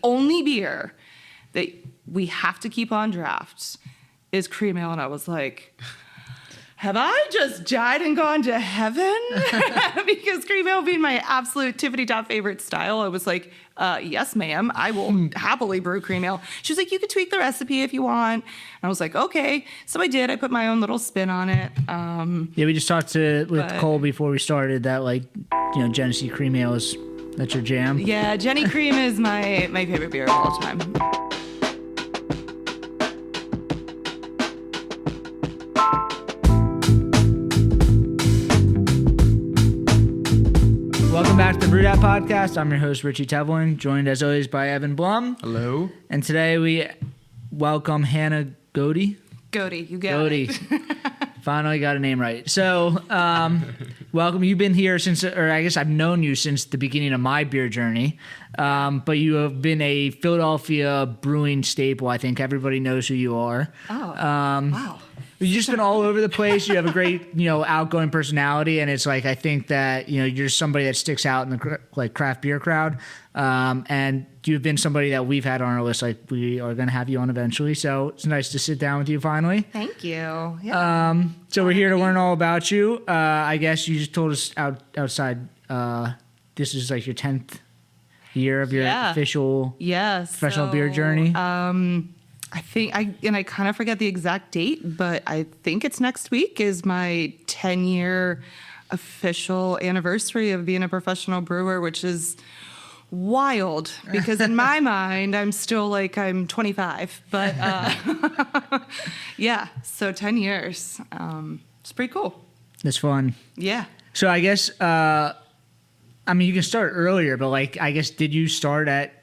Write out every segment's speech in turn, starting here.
only beer that we have to keep on draft is cream ale. And I was like, have I just died and gone to heaven? Because cream ale being my absolute tippity top favorite style, I was like, yes, ma'am, I will happily brew cream ale. She was like, you could tweak the recipe if you want. And I was like, okay. So I did. I put my own little spin on it. Yeah, we just talked with Cole before we started that, like, you know, Genesee cream ale that's your jam. Yeah, Jenny Cream is my favorite beer of all time. Welcome back to the BrewedAt podcast. I'm your host, Richie Tevlin, joined as always by Evan Blum. Hello. And today we welcome Hannah Gohde. Gohde, you got it. Finally got a name right. So, welcome. You've been here since, or I guess I've known you since the beginning of my beer journey. But you have been a Philadelphia brewing staple. I think everybody knows who you are. Oh, wow. You've just been all over the place. You have a great, outgoing personality, and it's like I think that you're somebody that sticks out in the craft beer crowd. And you've been somebody that we've had on our list. Like we are going to have you on eventually, so it's nice to sit down with you finally. Thank you. Yeah. So we're here to learn all about you. I guess you just told us outside. This is like your 10th year of your official professional beer journey. I think I kind of forget the exact date, but I think it's next week is my 10-year official anniversary of being a professional brewer, which is wild because in my mind, I'm still like I'm 25, but yeah, so 10 years. It's pretty cool. It's fun. Yeah. So I guess, you can start earlier, but I guess, did you start at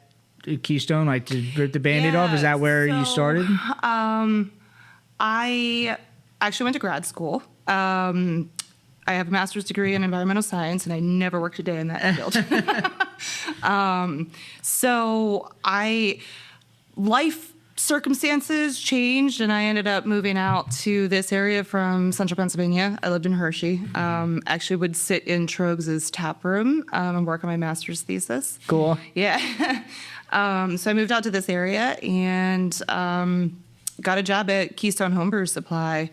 Keystone, like to rip the Band-Aid off? Is that where you started? I actually went to grad school. I have a master's degree in environmental science, and I never worked a day in that field. Life circumstances changed, and I ended up moving out to this area from central Pennsylvania. I lived in Hershey. Actually would sit in Troegs' tap room and work on my master's thesis. Cool. Yeah. So I moved out to this area and got a job at Keystone Homebrew Supply,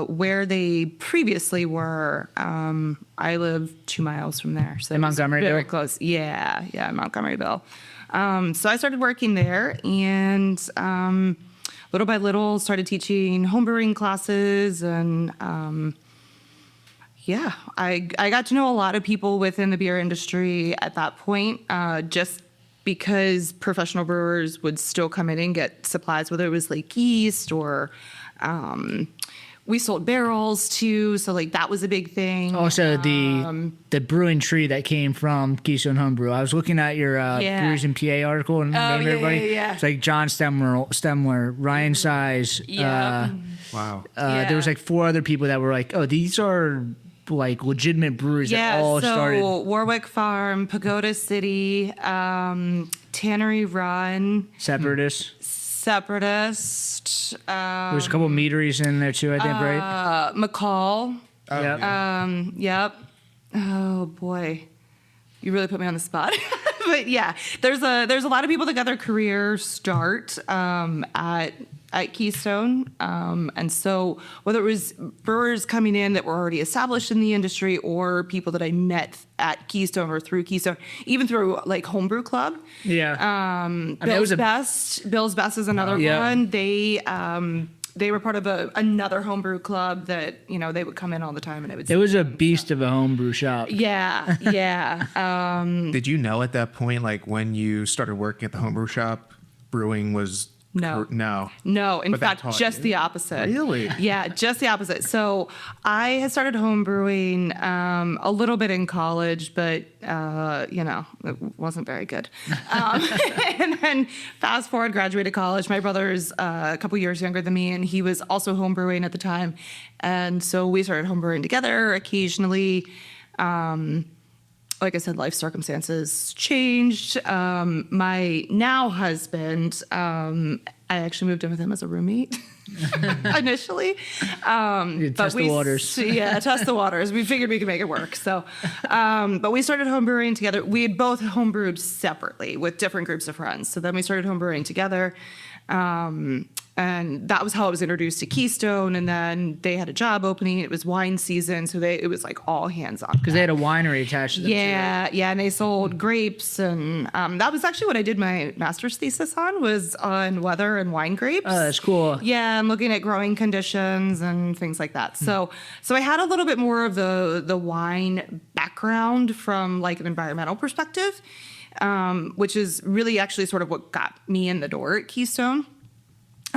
where they previously were. I live 2 miles from there. So in Montgomeryville? Very close. Yeah, Montgomeryville. So I started working there and little by little started teaching homebrewing classes and I got to know a lot of people within the beer industry at that point, just because professional brewers would still come in and get supplies, whether it was like yeast or we sold barrels too. So like that was a big thing. Also the brewing tree that came from Keystone Homebrew. I was looking at your Breweries in PA article and named everybody. Yeah. It's like John Stemler, Ryan Size. Wow. There was like 4 other people that were like, oh, these are like legitimate breweries that all started. Warwick Farm, Pagoda City, Tannery Run, Separatist. There's a couple of meaderies in there too, I think, right? McCall. Yep. Yep. Oh boy, you really put me on the spot. But yeah, there's a lot of people that got their career start at Keystone, and so whether it was brewers coming in that were already established in the industry or people that I met at Keystone or through Keystone, even through like Homebrew Club. Yeah. Bill's Best is another one. They were part of another homebrew club that, they would come in all the time and I would It was a beast of a homebrew shop. Yeah. Did you know at that point, like when you started working at the homebrew shop, brewing was... No. In fact, just the opposite. Really? Yeah, just the opposite. So I had started home brewing a little bit in college, but it wasn't very good. And then fast forward, graduated college. My brother's a couple years younger than me, and he was also home brewing at the time. And so we started home brewing together occasionally. Like I said, life circumstances changed. My now husband, I actually moved in with him as a roommate. initially. Test the waters. Yeah, test the waters. We figured we could make it work. So, but we started homebrewing together. We had both homebrewed separately with different groups of friends. So then we started homebrewing together. And that was how I was introduced to Keystone. And then they had a job opening. It was wine season. So it was like all hands on. Because they had a winery attached to them. Yeah, yeah. And they sold grapes. And that was actually what I did my master's thesis on, was on weather and wine grapes. Oh, that's cool. Yeah, I'm looking at growing conditions and things like that. So I had a little bit more of the wine background from like an environmental perspective, which is really actually sort of what got me in the door at Keystone.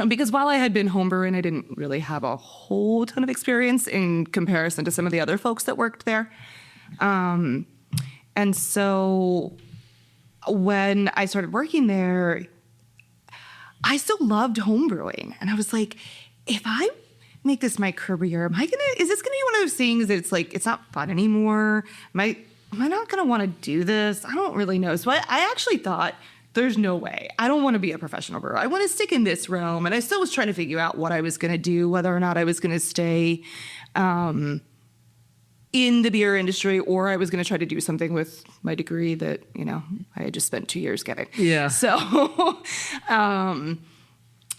Because while I had been homebrewing, I didn't really have a whole ton of experience in comparison to some of the other folks that worked there. And so when I started working there, I still loved homebrewing. And I was like, if I make this my career, is this gonna be one of those things that it's like, it's not fun anymore? Am I not gonna wanna do this? I don't really know. So I actually thought, there's no way. I don't want to be a professional brewer. I want to stick in this realm. And I still was trying to figure out what I was going to do, whether or not I was going to stay in the beer industry, or I was going to try to do something with my degree that, I had just spent 2 years getting. Yeah. So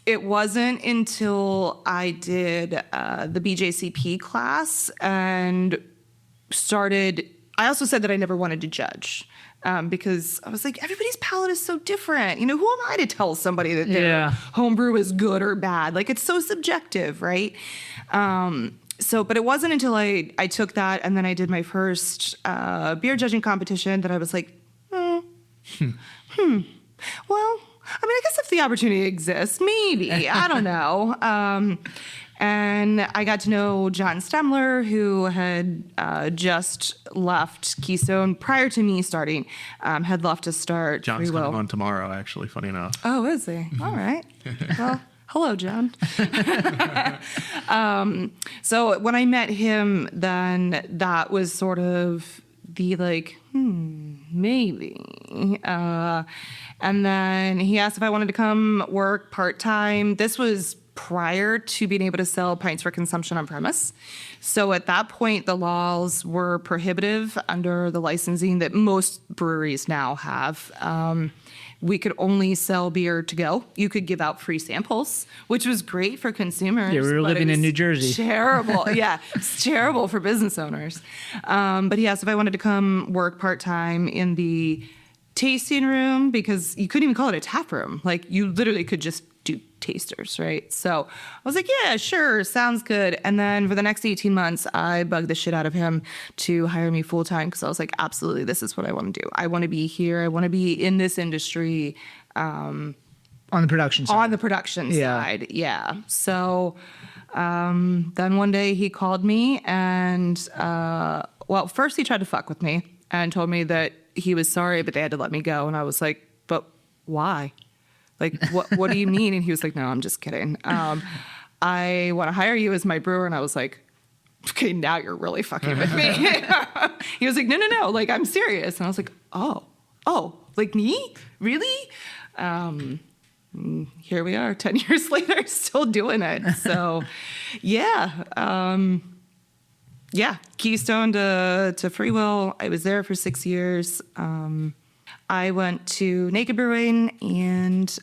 it wasn't until I did the BJCP class and I also said that I never wanted to judge. Because I was like, everybody's palate is so different. Who am I to tell somebody that their homebrew is good or bad? Like, it's so subjective, right? But it wasn't until I took that and then I did my first beer judging competition that I was like, well, I guess if the opportunity exists, maybe. I don't know. And I got to know John Stemler, who had just left Keystone prior to me starting, had left to start John's Free Will. coming on tomorrow, actually, funny enough. Oh, is he? All right. Well, hello, John. So when I met him, then that was sort of the like, maybe. And then he asked if I wanted to come work part-time. This was prior to being able to sell pints for consumption on premise. So at that point, the laws were prohibitive under the licensing that most breweries now have. We could only sell beer to go. You could give out free samples, which was great for consumers. Yeah, we were living in New Jersey. Terrible. Yeah, it's terrible for business owners. But he asked if I wanted to come work part-time in the tasting room, because you couldn't even call it a tap room. Like, you literally could just do tasters, right? So I was like, yeah, sure, sounds good. And then for the next 18 months, I bugged the shit out of him to hire me full-time, because I was like, absolutely, this is what I want to do. I want to be here. I want to be in this industry. On the production side. On the production side, yeah. So then one day he called me and, first he tried to fuck with me and told me that he was sorry, but they had to let me go. And I was like, but why? Like, what do you mean? And he was like, no, I'm just kidding. I want to hire you as my brewer. And I was like, okay, now you're really fucking with me. He was like, no, like, I'm serious. And I was like, oh, like me? Really? Here we are 10 years later, still doing it. So Keystone to Free Will. I was there for 6 years. I went to Naked Brewing and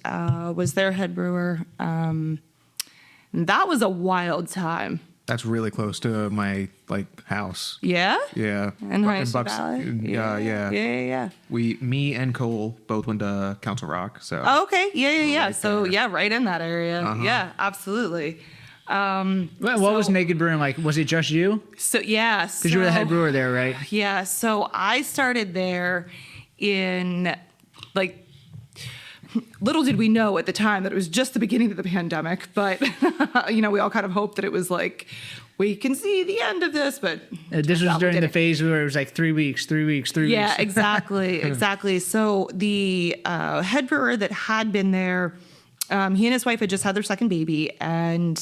was their head brewer. And that was a wild time. That's really close to my house. Yeah? Yeah. In Valley? Yeah. Me and Cole both went to Council Rock. So. Oh, okay. Yeah. Right So there. right in that area. Uh-huh. Yeah, absolutely. What was Naked Brewing like? Was it just you? So yeah. Because you were the head brewer there, right? Yeah. So I started there in little did we know at the time that it was just the beginning of the pandemic, but we all kind of hoped that it was like, we can see the end of this, but this was during the phase where it was like 3 weeks. Yeah, exactly. So the head brewer that had been there, he and his wife had just had their second baby, and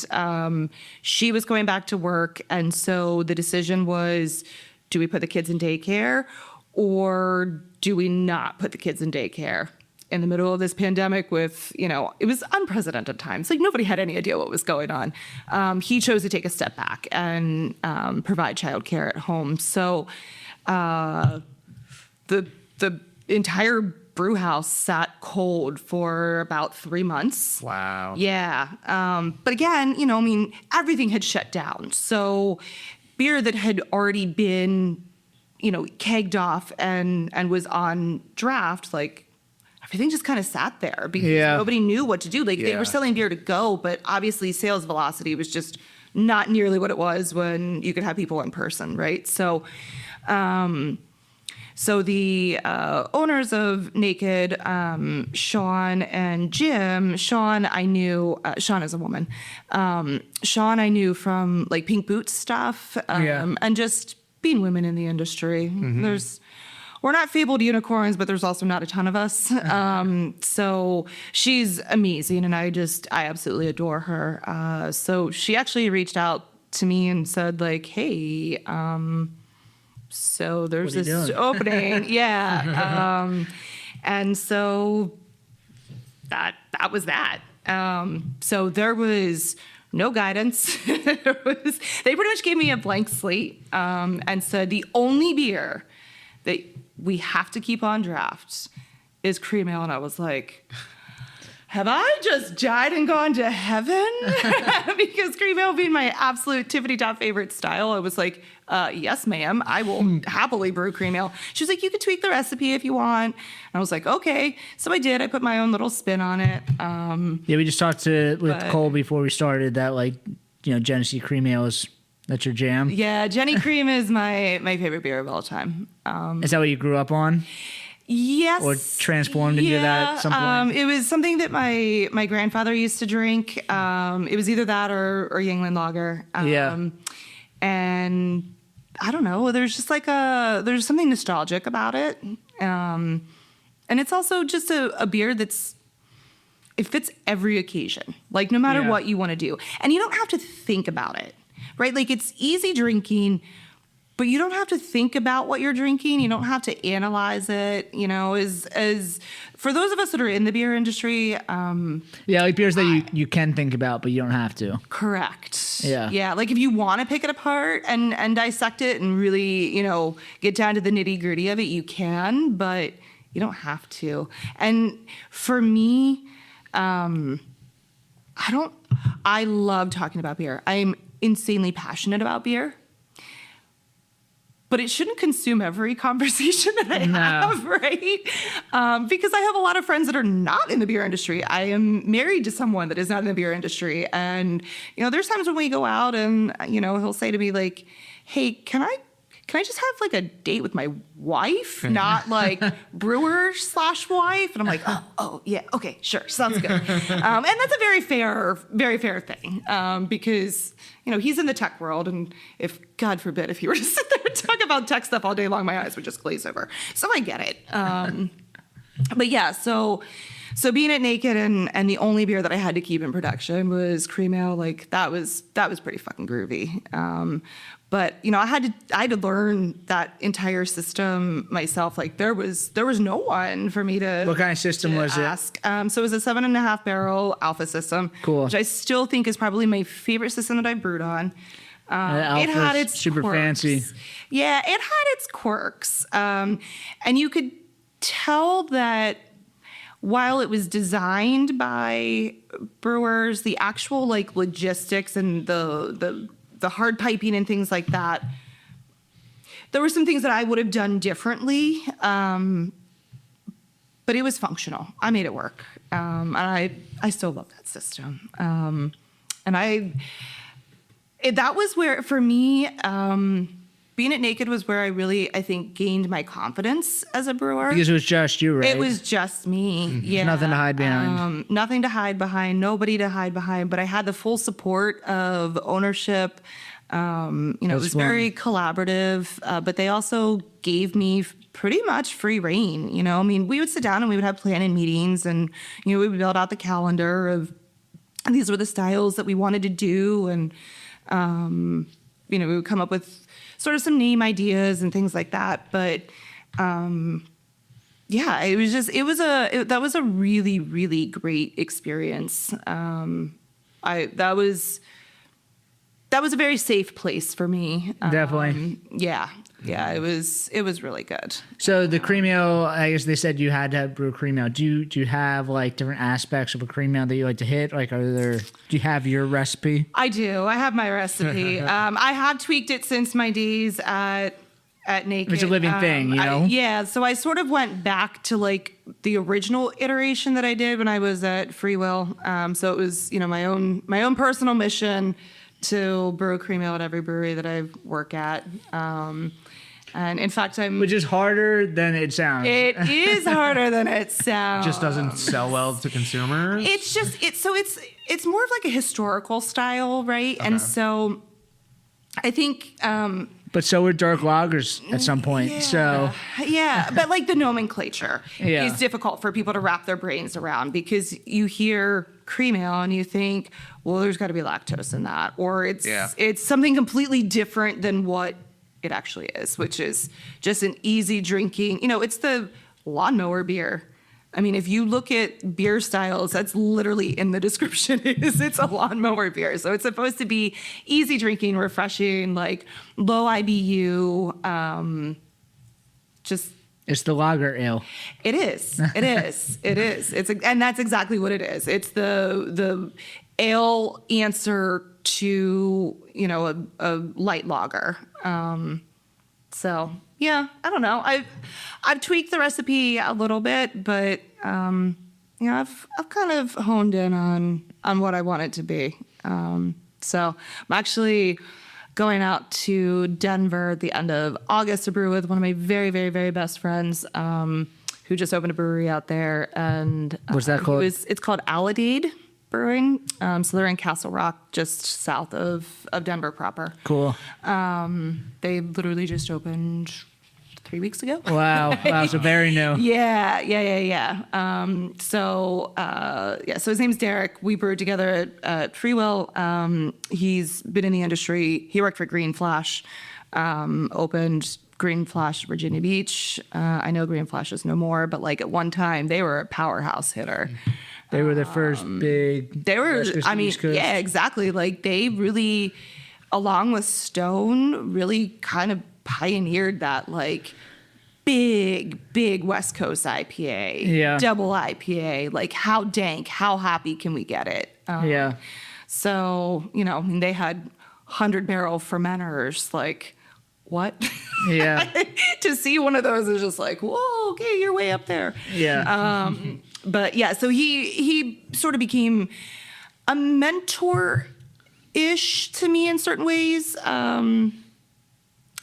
she was going back to work. And so the decision was, do we put the kids in daycare or do we not put the kids in daycare? in the middle of this pandemic with, it was unprecedented times. Like nobody had any idea what was going on. He chose to take a step back and provide childcare at home. So the entire brew house sat cold for about 3 months. Wow. Yeah. But again, everything had shut down. So beer that had already been, kegged off and was on draft, like everything just kind of sat there because nobody knew what to do. Like they were selling beer to go, but obviously sales velocity was just not nearly what it was when you could have people in person, right? So, so the owners of Naked, Sean and Jim, Sean I knew, Sean is a woman. Sean I knew from like Pink Boots stuff and just being women in the industry. We're not fabled unicorns, but there's also not a ton of us. So she's amazing and I absolutely adore her. So she actually reached out to me and said like, hey, so there's this opening. And so that was that. So there was no guidance. They pretty much gave me a blank slate and said the only beer that we have to keep on draft is cream ale. And I was like, have I just died and gone to heaven? Because cream ale being my absolute tippity top favorite style, I was like, yes, ma'am, I will happily brew cream ale. She was like, you could tweak the recipe if you want. And I was like, okay. So I did. I put my own little spin on it. We just talked with Cole before we started that, like, Genesee cream ale that's your jam. Yeah, Jenny Cream is my favorite beer of all time. Is that what you grew up on? Yes. Or transformed into that at some point? It was something that my grandfather used to drink. It was either that or Yuengling lager. And I don't know, there's just like there's something nostalgic about it. And it's also just a beer it fits every occasion, like no matter what you want to do. And you don't have to think about it, right? Like it's easy drinking, but you don't have to think about what you're drinking. You don't have to analyze it, as for those of us that are in the beer industry. Like beers that you can think about, but you don't have to. Correct. Yeah. Yeah. Like if you want to pick it apart and dissect it and really, get down to the nitty gritty of it, you can, but you don't have to. And for me, I love talking about beer. I'm insanely passionate about beer. But it shouldn't consume every conversation that I have, right? Because I have a lot of friends that are not in the beer industry. I am married to someone that is not in the beer industry. And, there's times when we go out and, he'll say to me like, hey, can I just have like a date with my wife, not like brewer/wife? And I'm like, oh yeah, okay, sure, sounds good. And that's a very fair thing because, he's in the tech world, and if, God forbid, if he were to sit there and talk about tech stuff all day long, my eyes would just glaze over. So I get it. But yeah, so being at Naked and the only beer that I had to keep in production was cream ale, like that was pretty fucking groovy. But I had to learn that entire system myself. Like there was no one for me to. What kind of system was ask. So it was a 7.5 barrel alpha system. Cool. Which I still think is probably my favorite system that I've brewed on. It had its super quirks. fancy. Yeah, it had its quirks. And you could tell that while it was designed by brewers, the actual like logistics and the hard piping and things like that, there were some things that I would have done differently, but it was functional. I made it work, and I still love that system. And that was where, for me, being at Naked was where I really, I think, gained my confidence as a brewer. Because it was just you, right? It was just me. Yeah. Nothing to hide behind. Nothing to hide behind. Nobody to hide behind. But I had the full support of ownership. It was very collaborative. But they also gave me pretty much free reign. We would sit down and we would have planning meetings, and we would build out the calendar of these were the styles that we wanted to do, and we would come up with sort of some name ideas and things like that. But yeah, that was a really, really great experience. That was a very safe place for me. Definitely. Yeah. It was really good. So the cream ale, I guess they said you had to brew cream ale. Do you have like different aspects of a cream ale that you like to hit? Like, do you have your recipe? I do. I have my recipe. I have tweaked it since my days at Naked. It's a living thing, you know? Yeah. So I sort of went back to like the original iteration that I did when I was at Free Will. So it was, my own personal mission to brew cream ale at every brewery that I work at. And in fact, which is harder than it sounds. It is harder than it sounds. Just doesn't sell well to consumers. It's more of like a historical style, right? Okay. And so I think. But so were dark lagers at some point. Yeah, so yeah, but like the nomenclature is difficult for people to wrap their brains around because you hear cream ale and you think, well, there's got to be lactose in that, or it's something completely different than what it actually is, which is just an easy drinking. It's the lawnmower beer. I mean, if you look at beer styles, that's literally in the description. It's a lawnmower beer. So it's supposed to be easy drinking, refreshing, like low IBU. It's the lager ale. It is. It is. It is. And that's exactly what it is. It's the ale answer to a light lager. So yeah, I don't know. I've tweaked the recipe a little bit, but I've kind of honed in on what I want it to be. So I'm actually going out to Denver at the end of August to brew with one of my very, very, very best friends, who just opened a brewery out there. And what's that called? It's called Allentown Brewing. So they're in Castle Rock, just south of Denver proper. Cool. They literally just opened 3 weeks ago. Wow, so very new. Yeah. So his name's Derek. We brewed together at Free Will. He's been in the industry. He worked for Green Flash, opened Green Flash Virginia Beach. I know Green Flash is no more, but like at one time they were a powerhouse hitter. They were the first big. They were. I mean, yeah, exactly. Like they really, along with Stone, really kind of pioneered that like big West Coast IPA, double IPA. Like how dank, how happy can we get it? So they had 100-barrel fermenters. Like what? Yeah. To see one of those is just like, whoa, okay, you're way up there. Yeah. But yeah, so he sort of became a mentor-ish to me in certain ways. I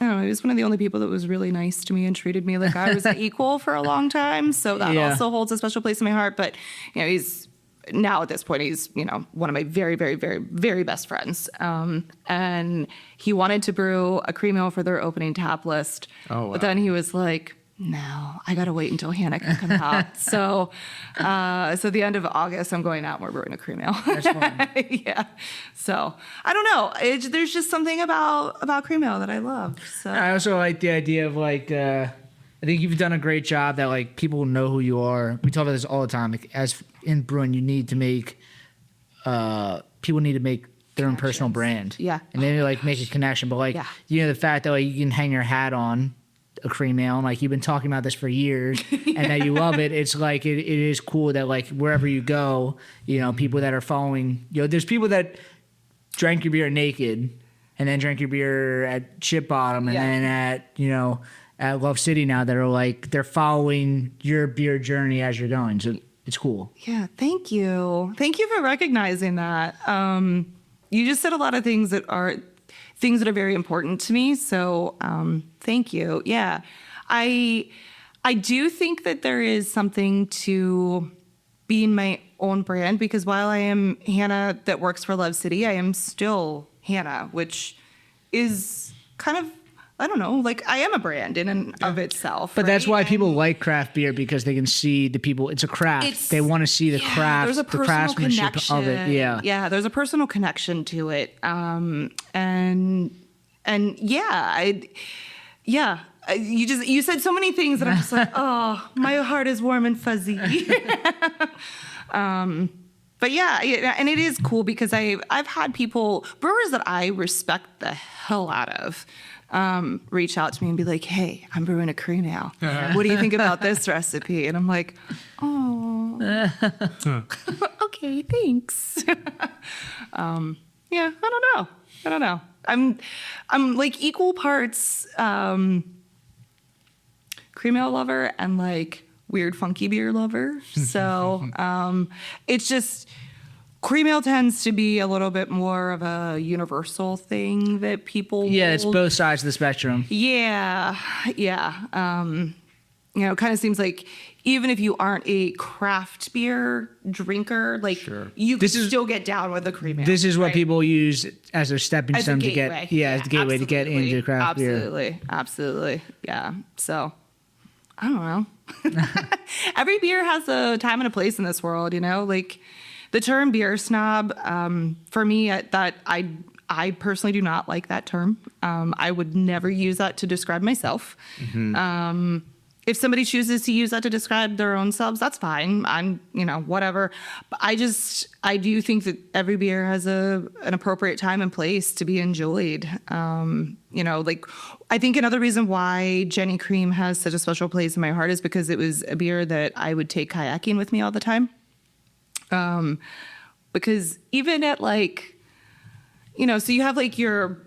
don't know, he was one of the only people that was really nice to me and treated me like I was an equal for a long time. So that also holds a special place in my heart. But, he's now at this point, he's, one of my very, very, very, very best friends. And he wanted to brew a cream ale for their opening tap list. Oh, wow. But then he was like, no, I got to wait until Hannah can come out. So the end of August, I'm going out and we're brewing a cream ale. That's fun. Yeah. So I don't know. There's just something about cream ale that I love. So I also like the idea of like, I think you've done a great job that like people know who you are. We talk about this all the time. Like, as in brewing, you need to make, people need to make their own personal brand. Yeah. And then like make a connection. But like, the fact that like you can hang your hat on a cream ale, and like you've been talking about this for years and that you love it. It's like it is cool that like wherever you go, people that are following, there's people that drank your beer at Naked and then drank your beer at Ship Bottom and then at Love City now that are like they're following your beer journey as you're going. So it's cool. Yeah, thank you for recognizing that. You just said a lot of things that are very important to me. So thank you. Yeah. I do think that there is something to being my own brand, because while I am Hannah that works for Love City, I am still Hannah, which is kind of, I don't know, like I am a brand in and of itself. But that's why people like craft beer, because they can see the people. It's a craft. They want to see the craft, there's a the craftsmanship of it. Yeah. Yeah. There's a personal connection to it. And You said so many things that I'm just like, oh, my heart is warm and fuzzy. But yeah, and it is cool because I've had brewers that I respect the hell out of, reach out to me and be like, hey, I'm brewing a cream ale. What do you think about this recipe? And I'm like, oh, okay, thanks. Yeah, I don't know. I'm like equal parts cream ale lover and like weird funky beer lover. So it's just cream ale tends to be a little bit more of a universal thing that people it's both sides of the spectrum. Yeah. Kind of seems like even if you aren't a craft beer drinker, like you can still get down with a cream ale. This is what people use as a stepping stone to get, as the gateway to get into craft beer. Absolutely. Yeah. So I don't know. Every beer has a time and a place in this world, like the term beer snob, for me, I personally do not like that term. I would never use that to describe myself. Mm-hmm. If somebody chooses to use that to describe their own selves, that's fine. I'm, whatever. But I do think that every beer has an appropriate time and place to be enjoyed. I think another reason why Jenny Cream has such a special place in my heart is because it was a beer that I would take kayaking with me all the time. Because even at so you have like your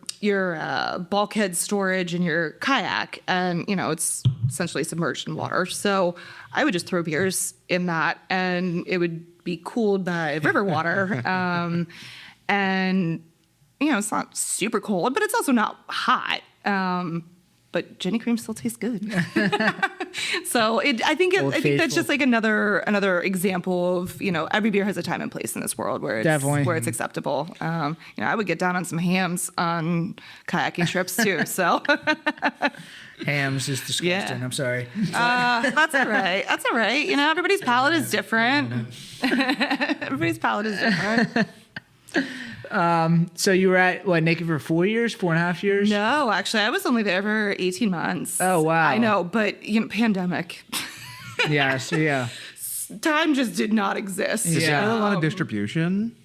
bulkhead storage in your kayak, and it's essentially submerged in water. So I would just throw beers in that, and it would be cooled by river water. And it's not super cold, but it's also not hot. But Jenny Cream still tastes good. So I think that's just like another example of every beer has a time and place in this world where it's acceptable. I would get down on some hams on kayaking trips too. So hams is disgusting. Yeah. I'm sorry. That's all right. That's all right. Everybody's palate is different. Everybody's palate is different. So you were at Naked for 4.5 years? No, actually, I was only there for 18 months. Oh, wow. I know, but pandemic. Yeah. Time just did not exist. Is there a lot of distribution?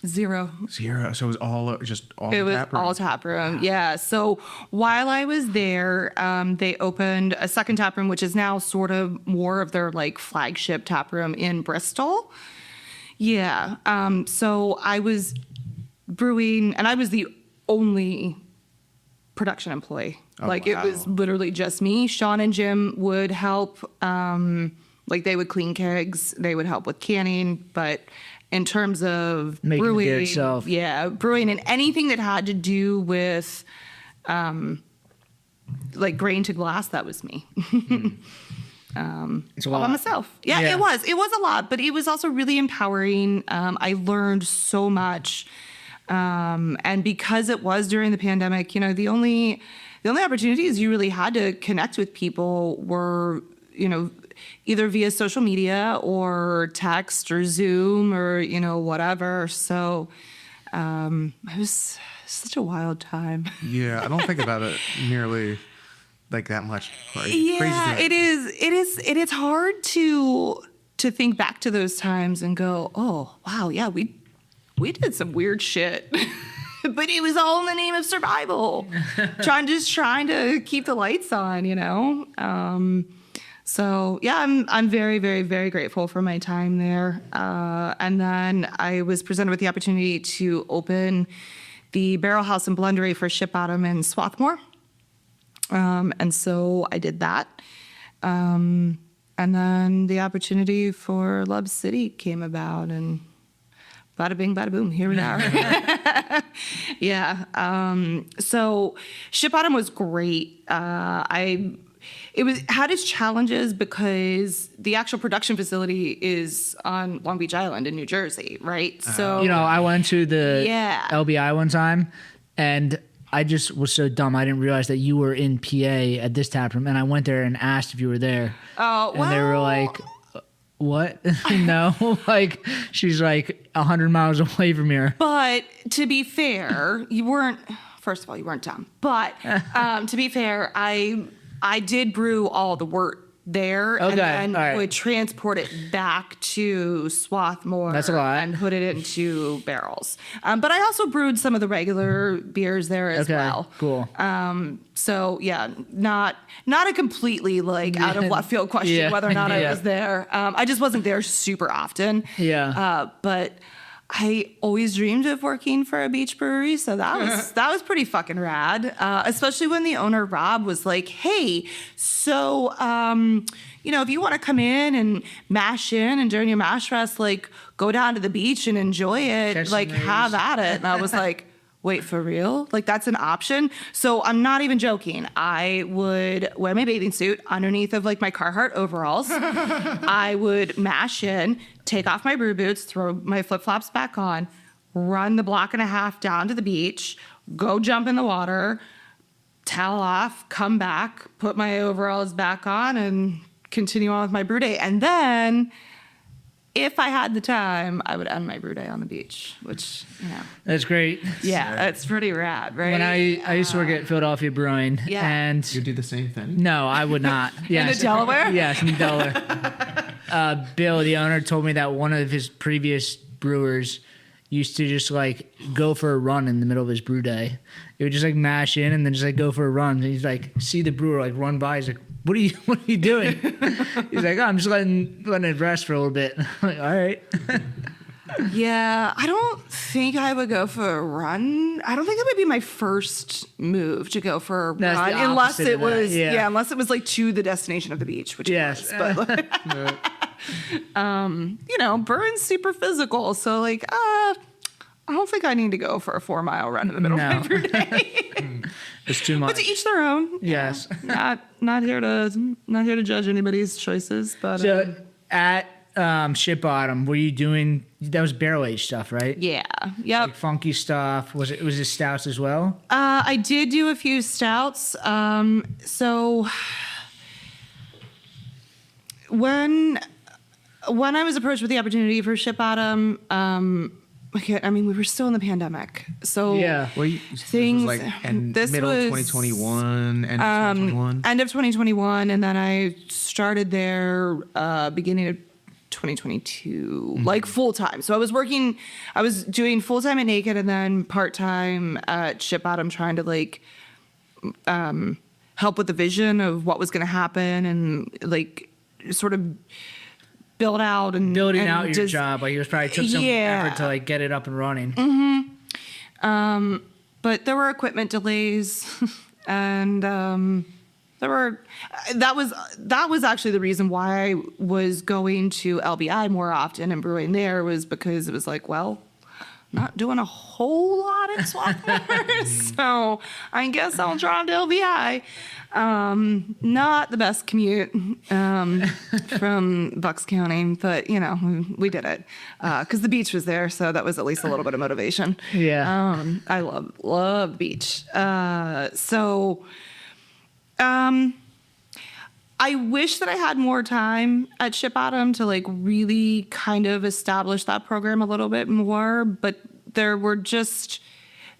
Zero. So it was all tap room. Yeah. So while I was there, they opened a second tap room, which is now sort of more of their like flagship tap room in Bristol. Yeah. So I was brewing, and I was the only production employee. It was literally just me. Sean and Jim would help. They would clean kegs. They would help with canning. But in terms of making brewing, the beer itself. Yeah, brewing and anything that had to do with grain to glass, that was me. It's a lot. All by myself. Yeah, it was. It was a lot, but it was also really empowering. I learned so much. And because it was during the pandemic, the only opportunities you really had to connect with people were, either via social media or text or Zoom or, whatever. So, it was such a wild time. Yeah. I don't think about it nearly like that much. Yeah, it is hard to think back to those times and go, oh, wow. Yeah, we did some weird shit, but it was all in the name of survival. trying to keep the lights on, So yeah, I'm very, very, very grateful for my time there. And then I was presented with the opportunity to open the Barrel House and Blendery for Ship Bottom in Swarthmore. And so I did that. And then the opportunity for Love City came about, and bada bing, bada boom, here we are. Yeah. So Ship Bottom was great. It had its challenges because the actual production facility is on Long Beach Island in New Jersey, right? So I went to the LBI one time, and I just was so dumb. I didn't realize that you were in PA at this tap room, and I went there and asked if you were there. Oh, and they were like, what? No, she's 100 miles away from here. But to be fair, you weren't. First of all, you weren't dumb. But to be fair, I I did brew all the wort there, Okay, and all right. would transport it back to Swarthmore. That's a lot. And put it into barrels. But I also brewed some of the regular beers there as well. Cool. So yeah, not a completely like out of left field question Yeah. whether or not I Yeah. was there. I just wasn't there super often. Yeah. But I always dreamed of working for a beach brewery, so that was pretty fucking rad. Especially when the owner Rob was like, "Hey, so if you want to come in and mash in, and during your mash rest, like go down to the beach and enjoy it, Catch like some rays." have at it." And I was like, "Wait, for real? Like that's an option?" So I'm not even joking. I would wear my bathing suit underneath of like my Carhartt overalls. I would mash in, take off my brew boots, throw my flip-flops back on, run the block and a half down to the beach, go jump in the water, towel off, come back, put my overalls back on, and continue on with my brew day. And then if I had the time, I would end my brew day on the beach, which, That's great. yeah, that's pretty rad, right? When I used to work at Philadelphia Brewing, Yeah. and You do the same thing? no, I would not. Yes. In Delaware? Yes, in Delaware. Bill, the owner, told me that one of his previous brewers used to just like go for a run in the middle of his brew day. He would just like mash in and then just like go for a run. And he's like, see the brewer like run by. He's like, what are you doing? He's like, oh, I'm just letting it rest for a little bit. I'm like, all right. Yeah, I don't think I would go for a run. I don't think that would be my first move to go for a That's the run, unless opposite it of that, was yeah. unless it was like to the destination of the beach, which Yes. it was. But brewing's super physical, so like, I don't think I need to go for a 4-mile run in the middle No. of my brew day. It's too But much. to each their own. Yes. Not here to judge anybody's choices, but So at Ship Bottom, were you doing, that was barrel aged stuff, right? yeah, yep. Like funky stuff. Was it stouts as well? I did do a few stouts. So when I was approached with the opportunity for Ship Bottom, we were still in the pandemic, so Yeah. Well, things. this was like this middle of was 2021, end of 2021. end of 2021, and then I started there beginning of 2022, like full time. So I was doing full time at Naked and then part time at Ship Bottom, trying to like help with the vision of what was going to happen and like sort of build out and Building and out your just- job. Like it probably took some Yeah. effort to like get it up and running. But there were equipment delays, and that was actually the reason why I was going to LBI more often and brewing there, was because it was like, well, not doing a whole lot in Swarthmore, so I guess I'll drive to LBI. Not the best commute from Bucks County, but we did it because the beach was there, so that was at least a little bit of motivation. Yeah. I love the beach. I wish that I had more time at Ship Bottom to like really kind of establish that program a little bit more, but there were just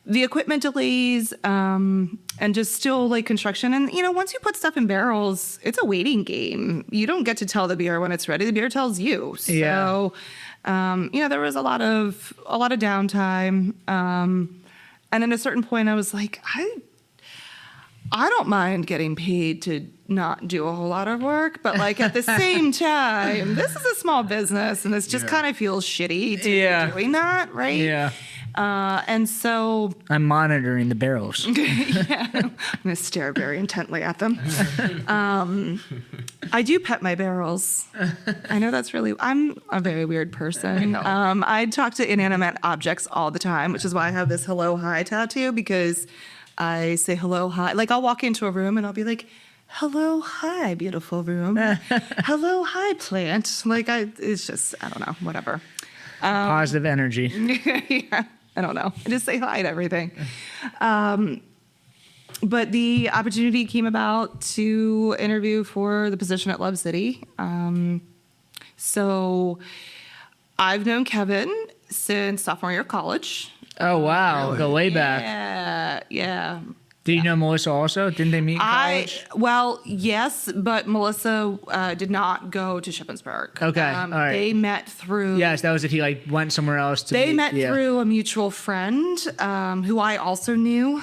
the equipment delays and just still like construction. And once you put stuff in barrels, it's a waiting game. You don't get to tell the beer when it's ready. The beer tells you. So Yeah. there was a lot of downtime. And at a certain point I was like, I don't mind getting paid to not do a whole lot of work, but like at the same time, this is a small business and this just kind of feels shitty to be doing that, right? Yeah. And so I'm monitoring the barrels. yeah, I'm gonna stare very intently at them. I do pet my barrels. I know I'm a very weird person. I talk to inanimate objects all the time, which is why I have this hello hi tattoo, because I say hello hi. Like I'll walk into a room and I'll be like, hello hi, beautiful room. Hello hi, plant. Like it's just, I don't know, whatever. Positive energy. Yeah, I don't know. I just say hi to everything. But the opportunity came about to interview for the position at Love City. So I've known Kevin since sophomore year of college. Oh wow, Really? go way back. Yeah. Did you know Melissa also? Didn't they meet in college? Well, yes, but Melissa did not go to Shippensburg. Okay, all right. They met through. Yes, that was if he like went somewhere else to. They met through a mutual friend who I also knew.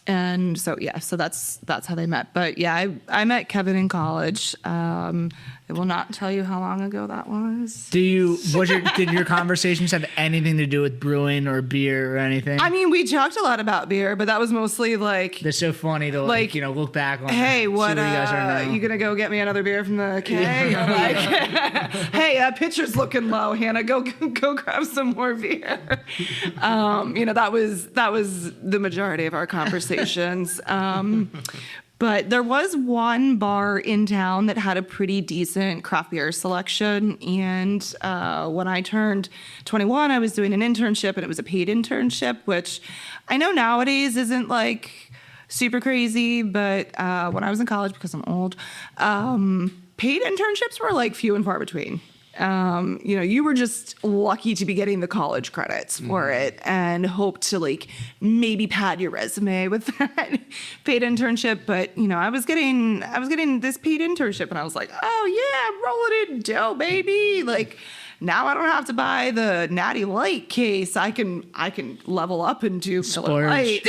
And so so that's how they met. But yeah, I met Kevin in college. I will not tell you how long ago that was. Did your conversations have anything to do with brewing or beer or anything? I mean, we talked a lot about beer, but that was mostly like. That's so funny to look back on. Hey, what you guys are now. You gonna go get me another beer from the K? Or like, hey, that pitcher's looking low, Hannah. Go grab some more beer. That was the majority of our conversations. But there was one bar in town that had a pretty decent craft beer selection. And when I turned 21, I was doing an internship, and it was a paid internship, which I know nowadays isn't like super crazy. But when I was in college, because I'm old, paid internships were like few and far between. You were just lucky to be getting the college credits for it, and hope to like maybe pad your resume with that paid internship. But I was getting this paid internship, and I was like, oh yeah, rolling in dough, baby. Like now I don't have to buy the Natty Light case. I can level up and do Miller Lite.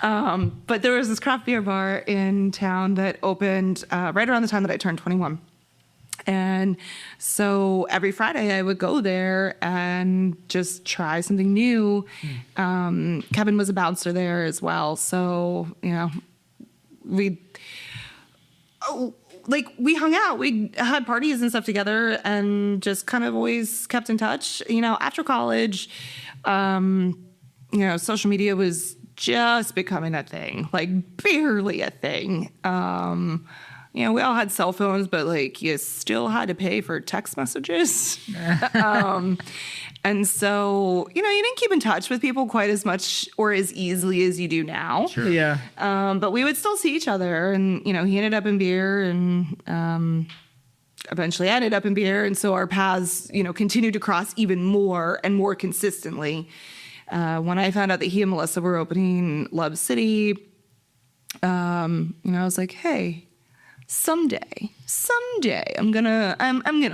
But there was this craft beer bar in town that opened right around the time that I turned 21. And so every Friday I would go there and just try something new. Kevin was a bouncer there as well. So, we hung out. We had parties and stuff together, and just kind of always kept in touch. After college, social media was just becoming a thing, like barely a thing. We all had cell phones, but like you still had to pay for text messages. And so, you didn't keep in touch with people quite as much or as easily as you do now. Sure. Yeah. But we would still see each other, and, he ended up in beer, and eventually I ended up in beer. And so our paths, continued to cross even more and more consistently. When I found out that he and Melissa were opening Love City, I was like, hey, someday I'm gonna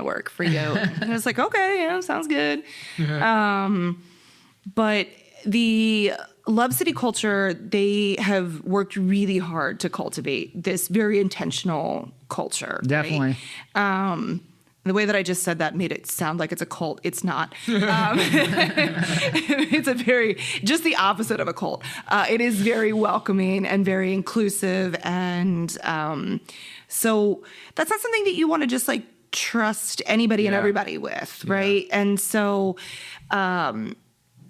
work for you. And I was like, okay, sounds good. But the Love City culture, they have worked really hard to cultivate this very intentional culture. Definitely. Right? The way that I just said that made it sound like it's a cult. It's not. It's just the opposite of a cult. It is very welcoming and very inclusive. And so that's not something that you want to just like trust anybody and everybody with, right? Yeah. And so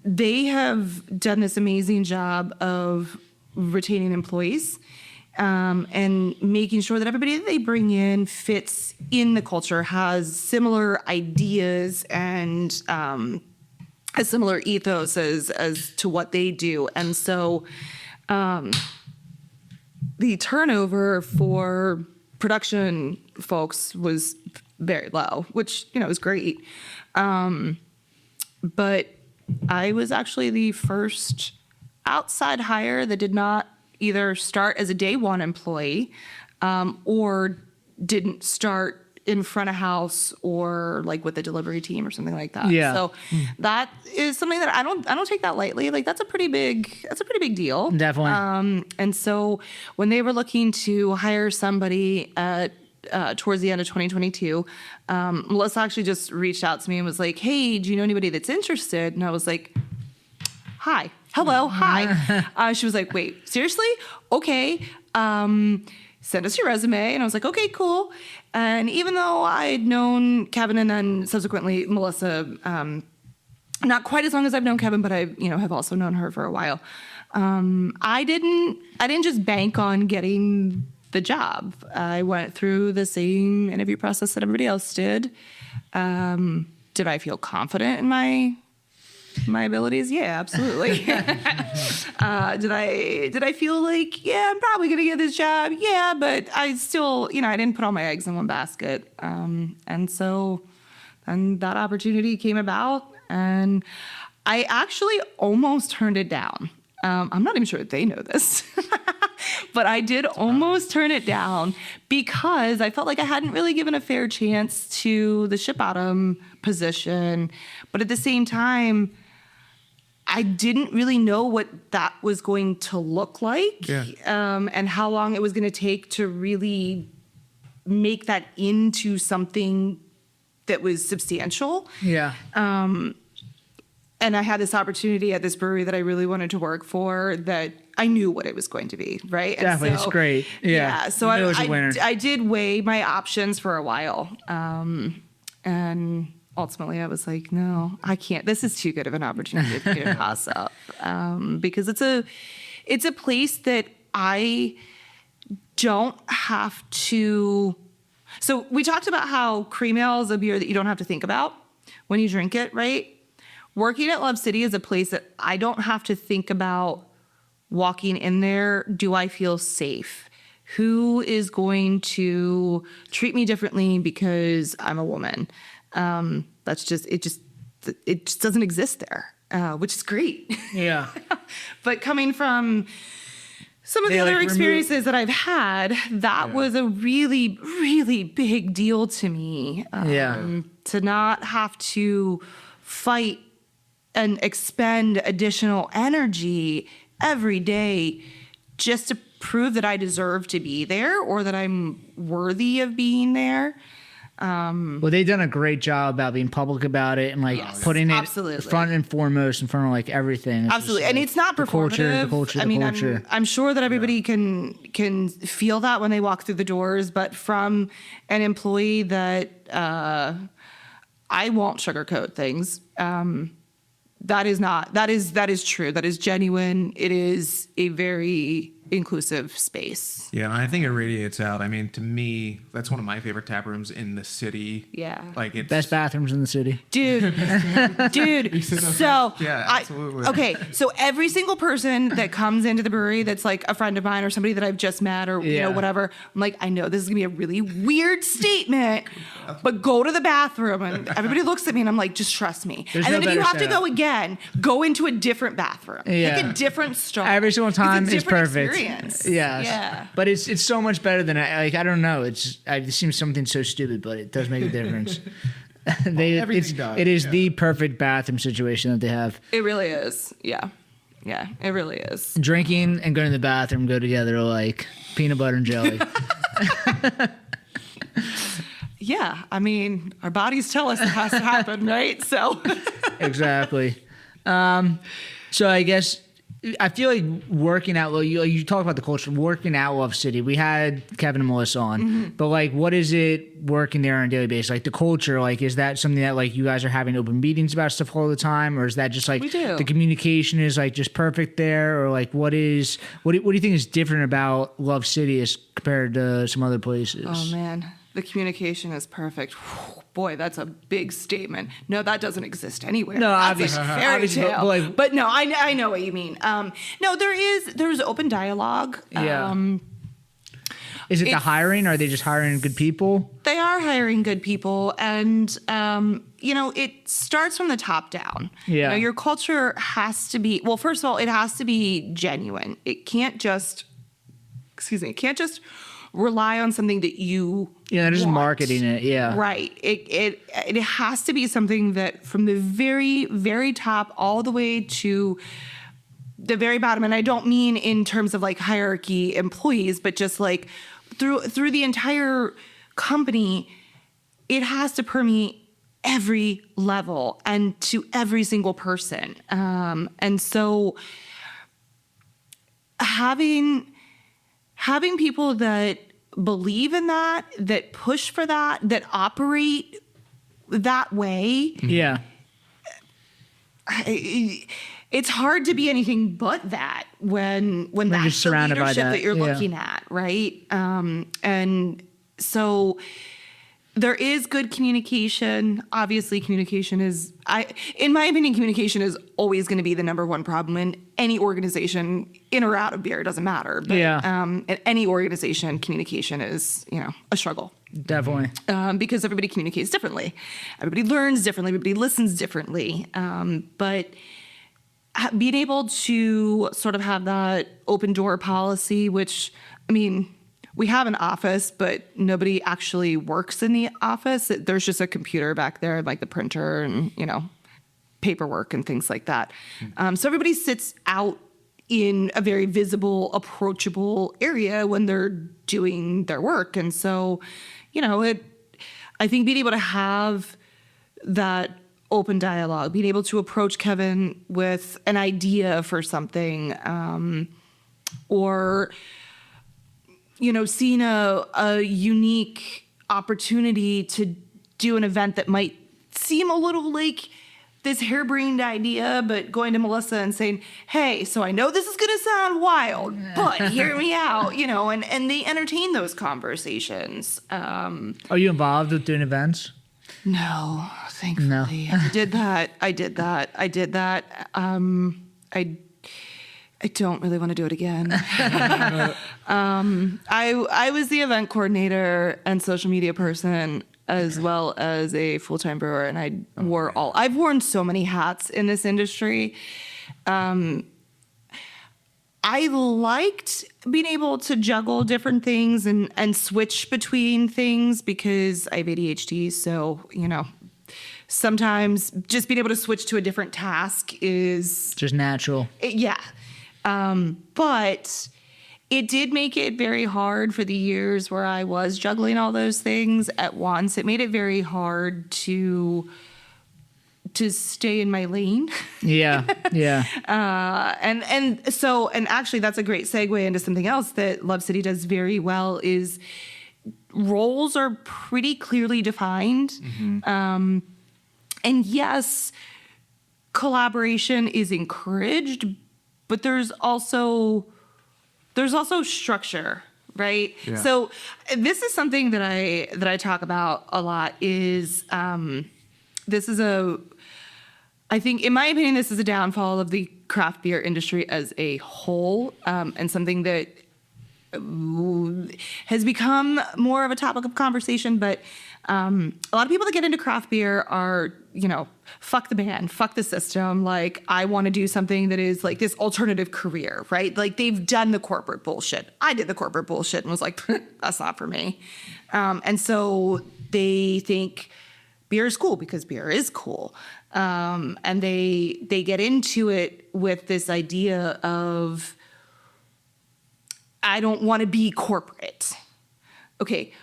they have done this amazing job of retaining employees. And making sure that everybody that they bring in fits in the culture, has similar ideas and a similar ethos as to what they do. And so the turnover for production folks was very low, which, is great. But I was actually the first outside hire that did not either start as a day one employee or didn't start in front of house or like with a delivery team or something like that. Yeah. So that is something that I don't take that lightly. Like that's a pretty big deal. Definitely. And so when they were looking to hire somebody towards the end of 2022, Melissa actually just reached out to me and was like, hey, do you know anybody that's interested? And I was like, hi. Hello, hi. She was like, wait, seriously? Okay. Send us your resume. And I was like, okay, cool. And even though I'd known Kevin and then subsequently Melissa, not quite as long as I've known Kevin, but I, have also known her for a while. I didn't just bank on getting the job. I went through the same interview process that everybody else did. Did I feel confident in my abilities? Yeah, absolutely. Did I feel like, I'm probably going to get this job? Yeah, but I still, I didn't put all my eggs in one basket. And so then that opportunity came about, and I actually almost turned it down. I'm not even sure that they know this, but I did almost turn it down because I felt like I hadn't really given a fair chance to the ship bottom position. But at the same time, I didn't really know what that was going to look like, and how long it was going to take to really make that into something that was substantial. Yeah. And I had this opportunity at this brewery that I really wanted to work for, that I knew what it was going to be, right? And Definitely, it's great. Yeah. So You know it's a winner. I did weigh my options for a while. And ultimately I was like, no, I can't. This is too good of an opportunity for me to pass up. Because it's a place that I don't have to. So we talked about how cream ale is a beer that you don't have to think about when you drink it, right? Working at Love City is a place that I don't have to think about walking in there. Do I feel safe? Who is going to treat me differently because I'm a woman? It just doesn't exist there, which is great. Yeah. But coming from some of the other experiences that I've had, that was a really, really big deal to me. To not have to fight and expend additional energy every day just to prove that I deserve to be there or that I'm worthy of being there. Well, they've done a great job about being public about it and putting it front and foremost in front of everything. It's Absolutely. And it's not performative. The culture. I'm sure that everybody can feel that when they walk through the doors, but from an employee that I won't sugarcoat things. That is true. That is genuine. It is a very inclusive space. Yeah, and I think it radiates out. I mean, to me, that's one of my favorite tap rooms in the city. Yeah. It's best bathrooms in the city. Dude. So yeah, absolutely. Okay, so every single person that comes into the brewery that's like a friend of mine or somebody that I've just met or whatever, I'm like, I know this is gonna be a really weird statement, but go to the bathroom. And everybody looks at me and I'm like, just trust me. There's and no then if you better have to go again, go into a different bathroom. Yeah. Pick a different stall. Every single time is perfect. Experience. Yeah. But it's so much better than I don't know. It seems something so stupid, but it does make a difference. It is the perfect bathroom situation that they have. It really is. Yeah, it really is. Drinking and going to the bathroom go together like peanut butter and jelly. Yeah, I mean, our bodies tell us it has to happen, right? So exactly. So I guess I feel like working out. You talk about the culture. Working out Love City. We had Kevin and Melissa on, but what is it working there on a daily basis? The culture. Is that something that you guys are having open meetings about stuff all the time, or is that just we do. the communication is just perfect there, or what do you think is different about Love City as compared to some other places? Oh man, the communication is perfect. Whew, boy, that's a big statement. No, that doesn't exist anywhere. No, that's obviously, a fairy tale. but no, I know what you mean. No, there's open dialogue. Yeah. Is it the hiring? Are they just hiring good people? They are hiring good people, and it starts from the top down. Yeah. Your culture has to be, well, first of all, it has to be genuine. It can't just rely on something that you they're just want. marketing it. Yeah. Right. It has to be something that from the very, very top all the way to the very bottom, and I don't mean in terms of hierarchy employees, but just through the entire company, it has to permeate every level and to every single person. And so having people that believe in that push for that operate that way. Yeah. It's hard to be anything but that when that's the leadership that you're looking at, right? And so there is good communication. Obviously, communication is, in my opinion, communication is always going to be the number one problem in any organization, in or out of beer. It doesn't matter. But, in any organization, communication is, a struggle. Definitely. Because everybody communicates differently. Everybody learns differently. Everybody listens differently. But being able to sort of have that open door policy, which, I mean, we have an office, but nobody actually works in the office. There's just a computer back there, like the printer and, paperwork and things like that. So everybody sits out in a very visible, approachable area when they're doing their work. And so, I think being able to have that open dialogue, being able to approach Kevin with an idea for something, or seeing a unique opportunity to do an event that might seem a little like this harebrained idea, but going to Melissa and saying, hey, so I know this is going to sound wild, but hear me out, and they entertain those conversations. Are you involved with doing events? No, thankfully. No. I did that. I don't really want to do it again. I was the event coordinator and social media person as well as a full-time brewer, and I've worn so many hats in this industry. I liked being able to juggle different things and switch between things because I have ADHD. So, sometimes just being able to switch to a different task is just natural. Yeah. But it did make it very hard for the years where I was juggling all those things at once. It made it very hard to stay in my lane. Yeah. And actually that's a great segue into something else that Love City does very well is roles are pretty clearly defined. Mm-hmm. And yes, collaboration is encouraged, but there's also structure, right? Yeah. So this is something that I talk about a lot is I think, in my opinion, this is a downfall of the craft beer industry as a whole, and something that has become more of a topic of conversation. But a lot of people that get into craft beer are, fuck the band, fuck the system. Like, I want to do something that is like this alternative career, right? Like, they've done the corporate bullshit. I did the corporate bullshit and was like, that's not for me. And so they think beer is cool because beer is cool. And they get into it with this idea of, I don't want to be corporate. Okay,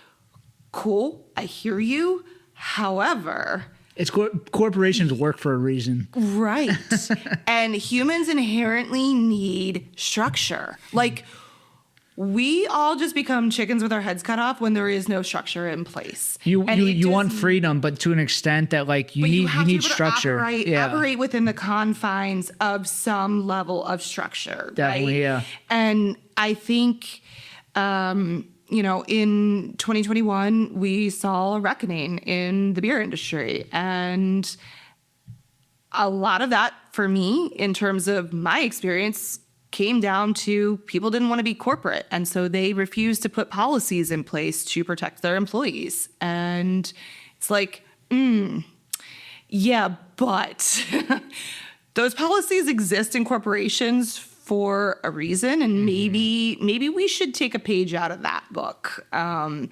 cool. I hear you. However, it's corporations work for a reason. Right. And humans inherently need structure. Like, we all just become chickens with our heads cut off when there is no structure in place. You want freedom, but to an extent that you need structure. Operate within the confines of some level of structure. Definitely, right? Yeah. And I think, in 2021, we saw a reckoning in the beer industry. And a lot of that, for me, in terms of my experience, came down to people didn't want to be corporate. And so they refused to put policies in place to protect their employees. And it's like, yeah, but those policies exist in corporations for a reason. And maybe we should take a page out of that book. You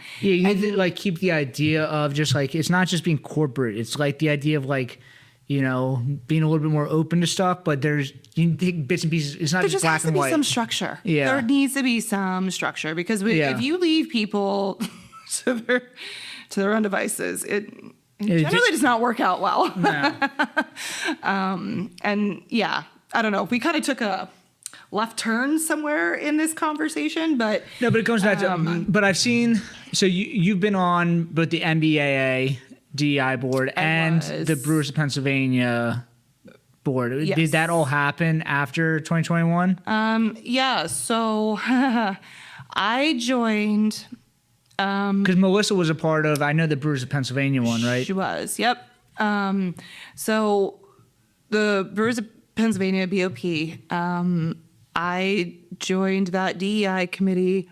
need to keep the idea of just it's not just being corporate. It's the idea of being a little bit more open to stuff, but you can take bits and pieces. It's not just black and white. There just has to be some structure. Yeah. There needs to be some structure because if you leave people to their own devices, it generally does not work out well. No. And yeah, I don't know. We kind of took a left turn somewhere in this conversation, but no, but it comes back to. But I've seen. So you've been on both the MBAA DEI board and the Brewers of Pennsylvania board. Yes. Did that all happen after 2021? Yeah. So I joined. Because Melissa was a part of, I know the Brewers of Pennsylvania one, right? She was. Yep. So the Brewers of Pennsylvania BOP. I joined that DEI committee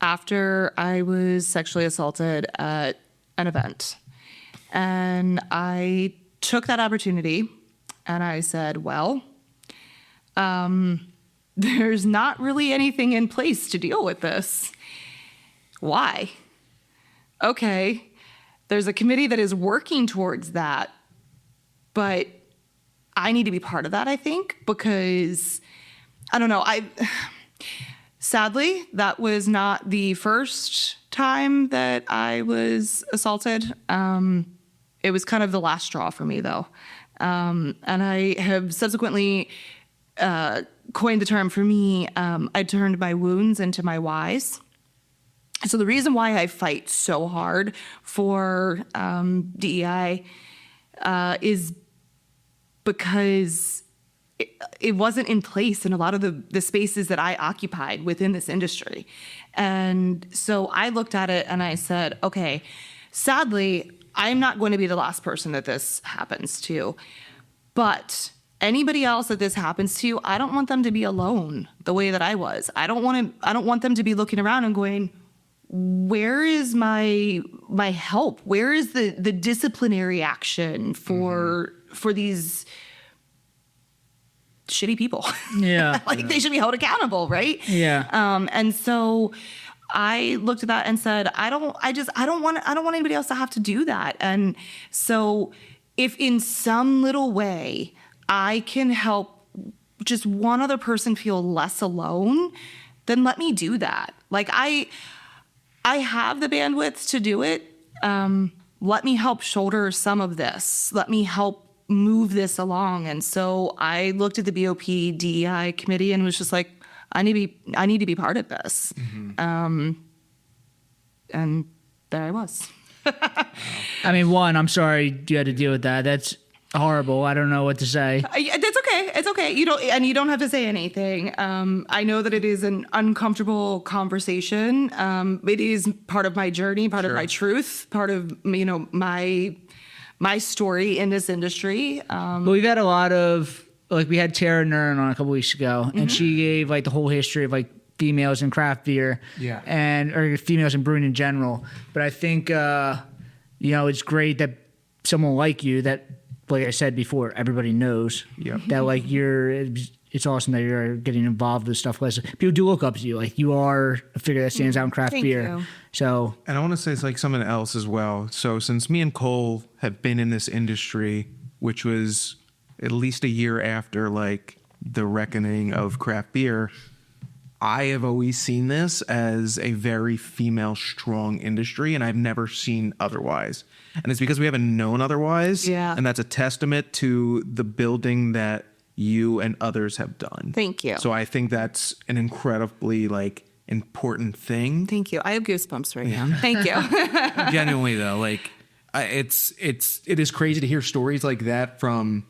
after I was sexually assaulted at an event. And I took that opportunity and I said, well, there's not really anything in place to deal with this. Why? Okay, there's a committee that is working towards that, but I need to be part of that, I think, because I don't know. Sadly, that was not the first time that I was assaulted. It was kind of the last straw for me, though. And I have subsequently coined the term for me, I turned my wounds into my whys. So the reason why I fight so hard for DEI is because it wasn't in place in a lot of the spaces that I occupied within this industry. And so I looked at it and I said, okay, sadly, I'm not going to be the last person that this happens to, but anybody else that this happens to, I don't want them to be alone the way that I was. I don't want them to be looking around and going, where is my help? Where is the disciplinary action for these shitty people? Yeah. They should be held accountable, right? Yeah. And so I looked at that and said, I don't want anybody else to have to do that. And so if in some little way I can help just one other person feel less alone, then let me do that. Like I have the bandwidth to do it. Let me help shoulder some of this. Let me help move this along. And so I looked at the BOP DEI committee and was just like, I need to be part of this. Mm-hmm. And there I was. I mean, I'm sorry you had to deal with that. That's horrible. I don't know what to say. That's okay. It's okay. You don't have to say anything. I know that it is an uncomfortable conversation. It is part of my journey, part of my truth, part of my story in this industry. But we've had a lot of, we had Tara Nern on a couple weeks ago, and she gave the whole history of females in craft beer, or females in brewing in general. But I think it's great that someone like you, that, like I said before, everybody knows that it's awesome that you're getting involved with stuff. People do look up to you. You are a figure that stands out in craft beer. You. So, and I want to say it's something else as well. So since me and Cole have been in this industry, which was at least a year after the reckoning of craft beer, I have always seen this as a very female strong industry, and I've never seen otherwise. And it's because we haven't known otherwise. Yeah. And that's a testament to the building that you and others have done. Thank you. So I think that's an incredibly important thing. Thank you. I have goosebumps right now. Thank you. Genuinely though, it is crazy to hear stories like that from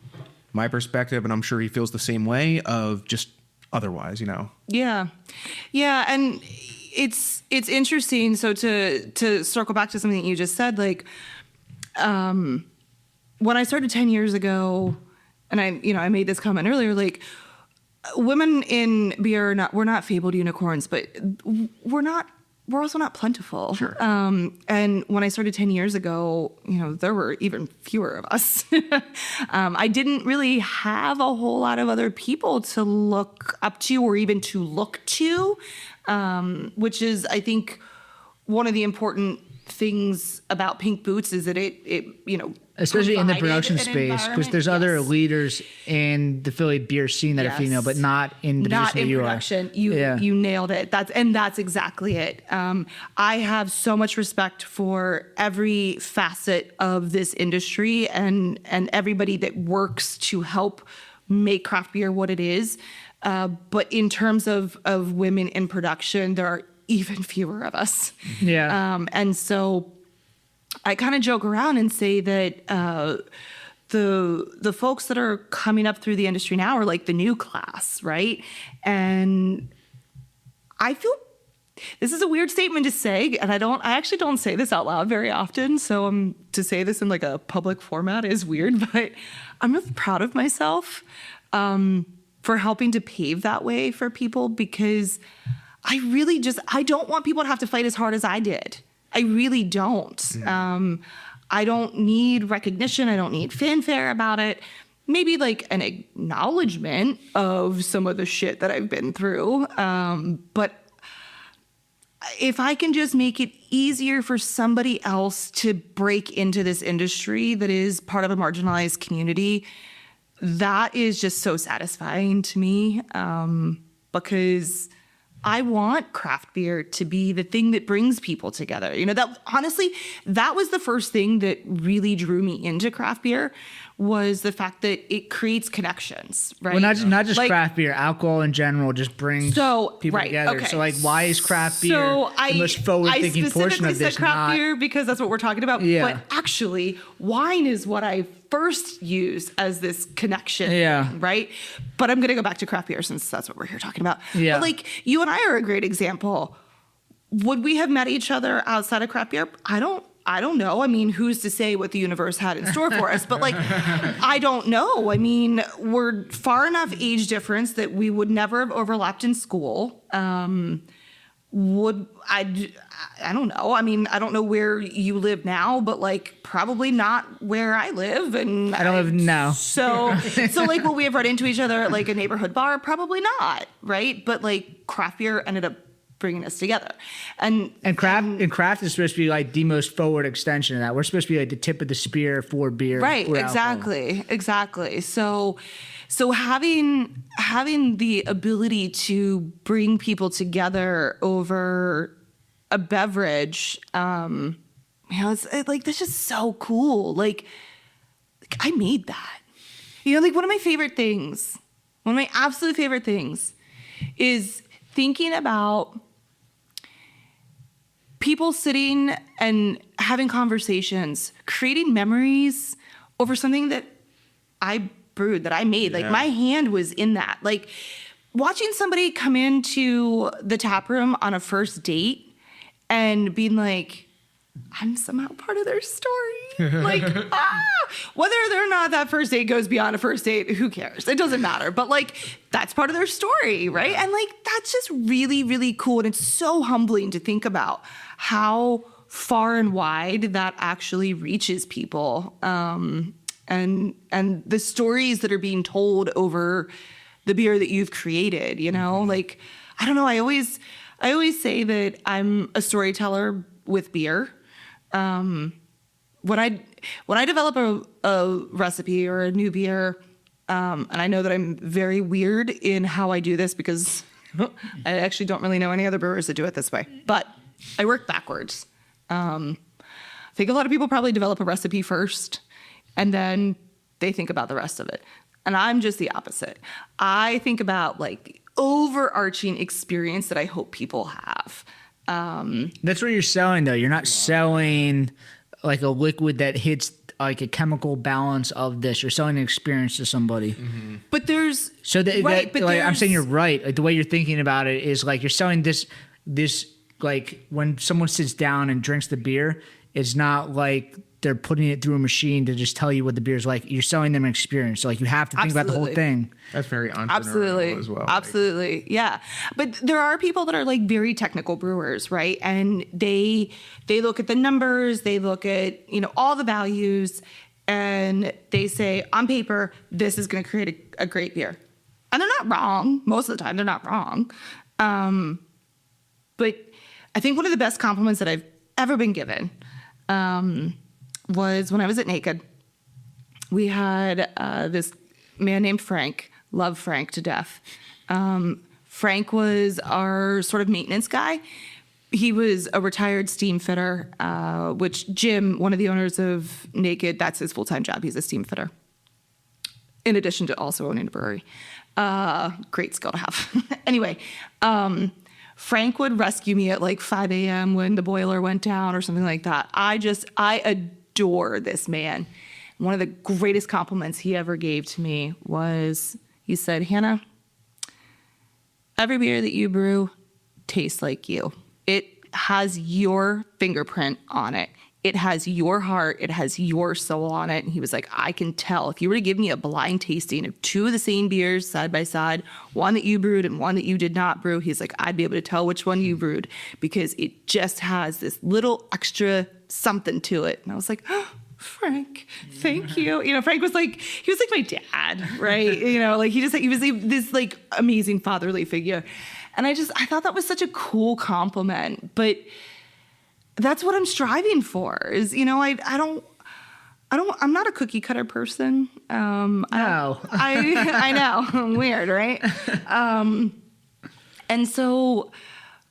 my perspective, and I'm sure he feels the same way, of just otherwise, Yeah. And it's interesting. So to circle back to something that you just said, when I started 10 years ago, and I made this comment earlier, women in beer we're not fabled unicorns, but we're also not plentiful. Sure. And when I started 10 years ago, there were even fewer of us. I didn't really have a whole lot of other people to look up to or even to look to, which is, I think, one of the important things about Pink Boots is that it especially in the production space, because there's other leaders in the Philly beer scene that are female, but not in the not in you production. Are. You nailed it. That's exactly it. I have so much respect for every facet of this industry and everybody that works to help make craft beer what it is. But in terms of women in production, there are even fewer of us. Yeah. And so I kind of joke around and say that the folks that are coming up through the industry now are the new class, right? And I feel this is a weird statement to say, and I actually don't say this out loud very often. So to say this in a public format is weird, but I'm really proud of myself for helping to pave that way for people, because I don't want people to have to fight as hard as I did. I really don't. I don't need recognition. I don't need fanfare about it. maybe like an acknowledgement of some of the shit that I've been through. But if I can just make it easier for somebody else to break into this industry that is part of a marginalized community, that is just so satisfying to me, because I want craft beer to be the thing that brings people together. You know, that honestly, that was the first thing that really drew me into craft beer, was the fact that it creates connections, right? Well, not just like, craft beer, alcohol in general just brings people together. Okay. So, like, why is craft beer the most forward-thinking portion of this? I specifically said craft beer because that's what we're talking about. Yeah. But actually, wine is what I first used as this connection. Yeah. Right? But I'm going to go back to craft beer since that's what we're here talking about. Yeah. But, like, you and I are a great example. Would we have met each other outside of craft beer? I don't know. I mean, who's to say what the universe had in store for us? But, like, I don't know. I mean, we're far enough age difference that we would never have overlapped in school. I don't know. I mean, I don't know where you live now, but, like, probably not where I live. And I don't live now. So like, will we have run into each other at, like, a neighborhood bar? Probably not, right? But, like, craft beer ended up bringing us together. And craft is supposed to be like the most forward extension of that. We're supposed to be like the tip of the spear for beer. Right, exactly. So having the ability to bring people together over a beverage, it's like, that's just so cool. Like I made that. You know, like one of my absolute favorite things is thinking about people sitting and having conversations, creating memories over something that I brewed, that I made. Like my hand was in that. Like watching somebody come into the tap room on a first date and being like, I'm somehow part of their story. Like, whether or not that first date goes beyond a first date, who cares? It doesn't matter. But like, that's part of their story, right? And like, that's just really, really cool. And it's so humbling to think about how far and wide that actually reaches people. And the stories that are being told over the beer that you've created, you know? Like, I don't know. I always say that I'm a storyteller with beer. When I develop a recipe or a new beer, and I know that I'm very weird in how I do this because I actually don't really know any other brewers that do it this way, but I work backwards. I think a lot of people probably develop a recipe first and then they think about the rest of it. And I'm just the opposite. I think about like the overarching experience that I hope people have. That's what you're selling, though. You're not selling like a liquid that hits like a chemical balance of this. You're selling an experience to somebody. Mm-hmm. But there's I'm saying you're right. Like the way you're thinking about it is like you're selling this like when someone sits down and drinks the beer, it's not like they're putting it through a machine to just tell you what the beer is like. You're selling them an experience. So like you have to think about the whole thing. That's very entrepreneurial as well. Absolutely. Yeah. But there are people that are like very technical brewers, right? And they look at the numbers, they look at, you know, all the values, and they say, on paper, this is going to create a great beer. And they're not wrong. Most of the time, they're not wrong. But I think one of the best compliments that I've ever been given was when I was at Naked. We had this man named Frank, love Frank to death. Frank was our sort of maintenance guy. He was a retired steam fitter, which Jim, one of the owners of Naked, that's his full-time job. He's a steam fitter, in addition to also owning a brewery. Great skill to have. Anyway, Frank would rescue me at like 5 a.m. when the boiler went down or something like that. I adore this man. One of the greatest compliments he ever gave to me was, he said, Hannah, every beer that you brew tastes like you. It has your fingerprint on it. It has your heart. It has your soul on it. And he was like, I can tell. If you were to give me a blind tasting of two of the same beers side by side, one that you brewed and one that you did not brew, he's like, I'd be able to tell which one you brewed because it just has this little extra something to it. And I was like, oh, Frank, thank you. You know, Frank was like, he was like my dad, right? You know, like he was this like amazing fatherly figure. And I thought that was such a cool compliment, but that's what I'm striving for is, you know, I'm not a cookie cutter person. I know, I'm weird, right? And so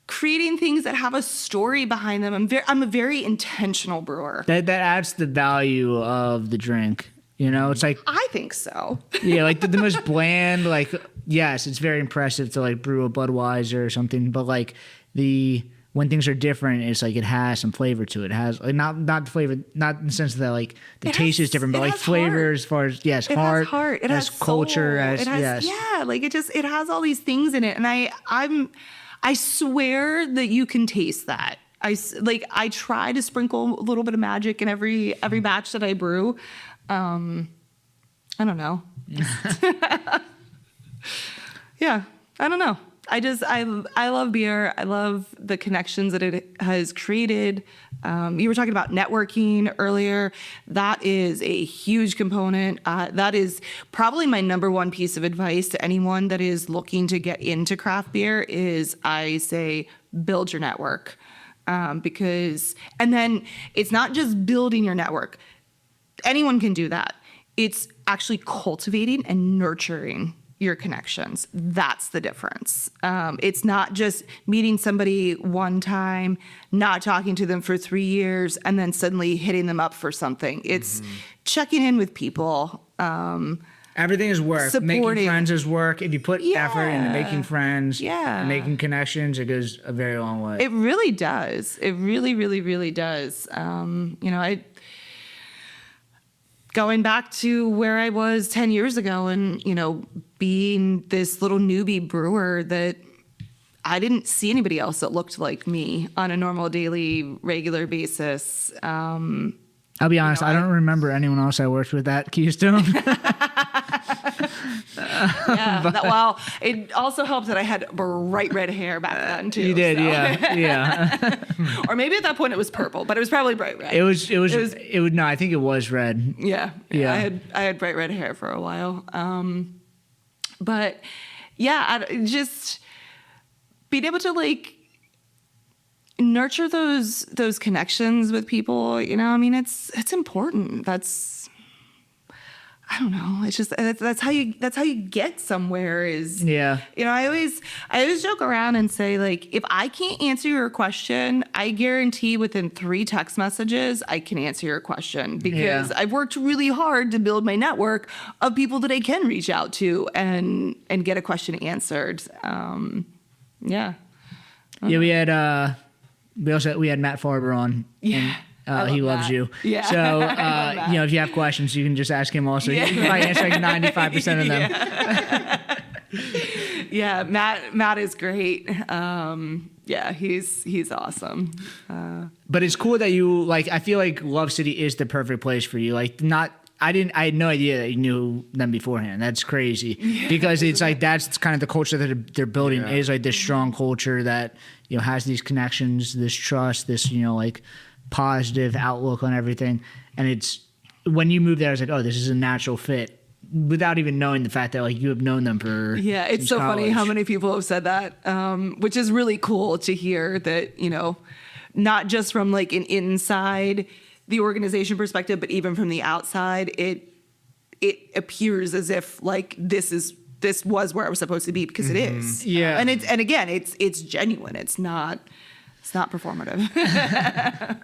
creating things that have a story behind them. I'm a very intentional brewer. That adds the value of the drink. You know, it's like, I think so. Yeah, like the most bland, like, yes, it's very impressive to like brew a Budweiser or something, but like when things are different, it's like it has some flavor to it. It has like not flavor, not in the sense that like the taste is different, but like flavor heart. As far as it has heart, it has culture, yeah, like it has all these things in it, and I swear that you can taste that. I try to sprinkle a little bit of magic in every batch that I brew. I don't know. Yeah, I don't know. I love beer. I love the connections that it has created. You were talking about networking earlier. That is a huge component. That is probably my number one piece of advice to anyone that is looking to get into craft beer is I say, build your network. And then it's not just building your network. Anyone can do that. It's actually cultivating and nurturing your connections. That's the difference. It's not just meeting somebody one time, not talking to them for 3 years, and then suddenly hitting them up for something. It's checking in with people. Everything is work. Supporting. Making friends is work. If you put effort into making friends, and making connections, it goes a very long way. It really does. It really, really, really does. Going back to where I was 10 years ago and, you know, being this little newbie brewer that I didn't see anybody else that looked like me on a normal daily, regular basis. I'll be honest, I don't remember anyone else I worked with at Keystone. Well, it also helped that I had bright red hair back then too. You did, so. yeah. Or maybe at that point it was purple, but it was probably bright red. No, I think it was red. Yeah. I had bright red hair for a while. But yeah, just being able to like nurture those connections with people, you know, I mean, it's important. I don't know. It's just that's how you get somewhere is, you know, I always joke around and say, like, if I can't answer your question, I guarantee within 3 text messages I can answer your question because I've worked really hard to build my network of people that I can reach out to and get a question answered. We had we had Matt Farber on. Yeah. He loves you. Yeah. So, you know, if you have questions, you can just ask him also. Yeah. You might answer like 95% of them. Yeah, Matt is great. He's awesome. But it's cool that you, like, I feel like Love City is the perfect place for you. Like, I had no idea that you knew them beforehand. That's crazy because it's like that's kind of the culture that they're building is like this strong culture that, you know, has these connections, this trust, this, you know, like positive outlook on everything. And it's when you move there, it's like, oh, this is a natural fit without even knowing the fact that like you have known them for it's so college. Funny how many people have said that, which is really cool to hear that, you know, not just from like an inside the organization perspective, but even from the outside, it appears as if like this was where I was supposed to be because it is. Yeah. And again, it's genuine. It's not performative.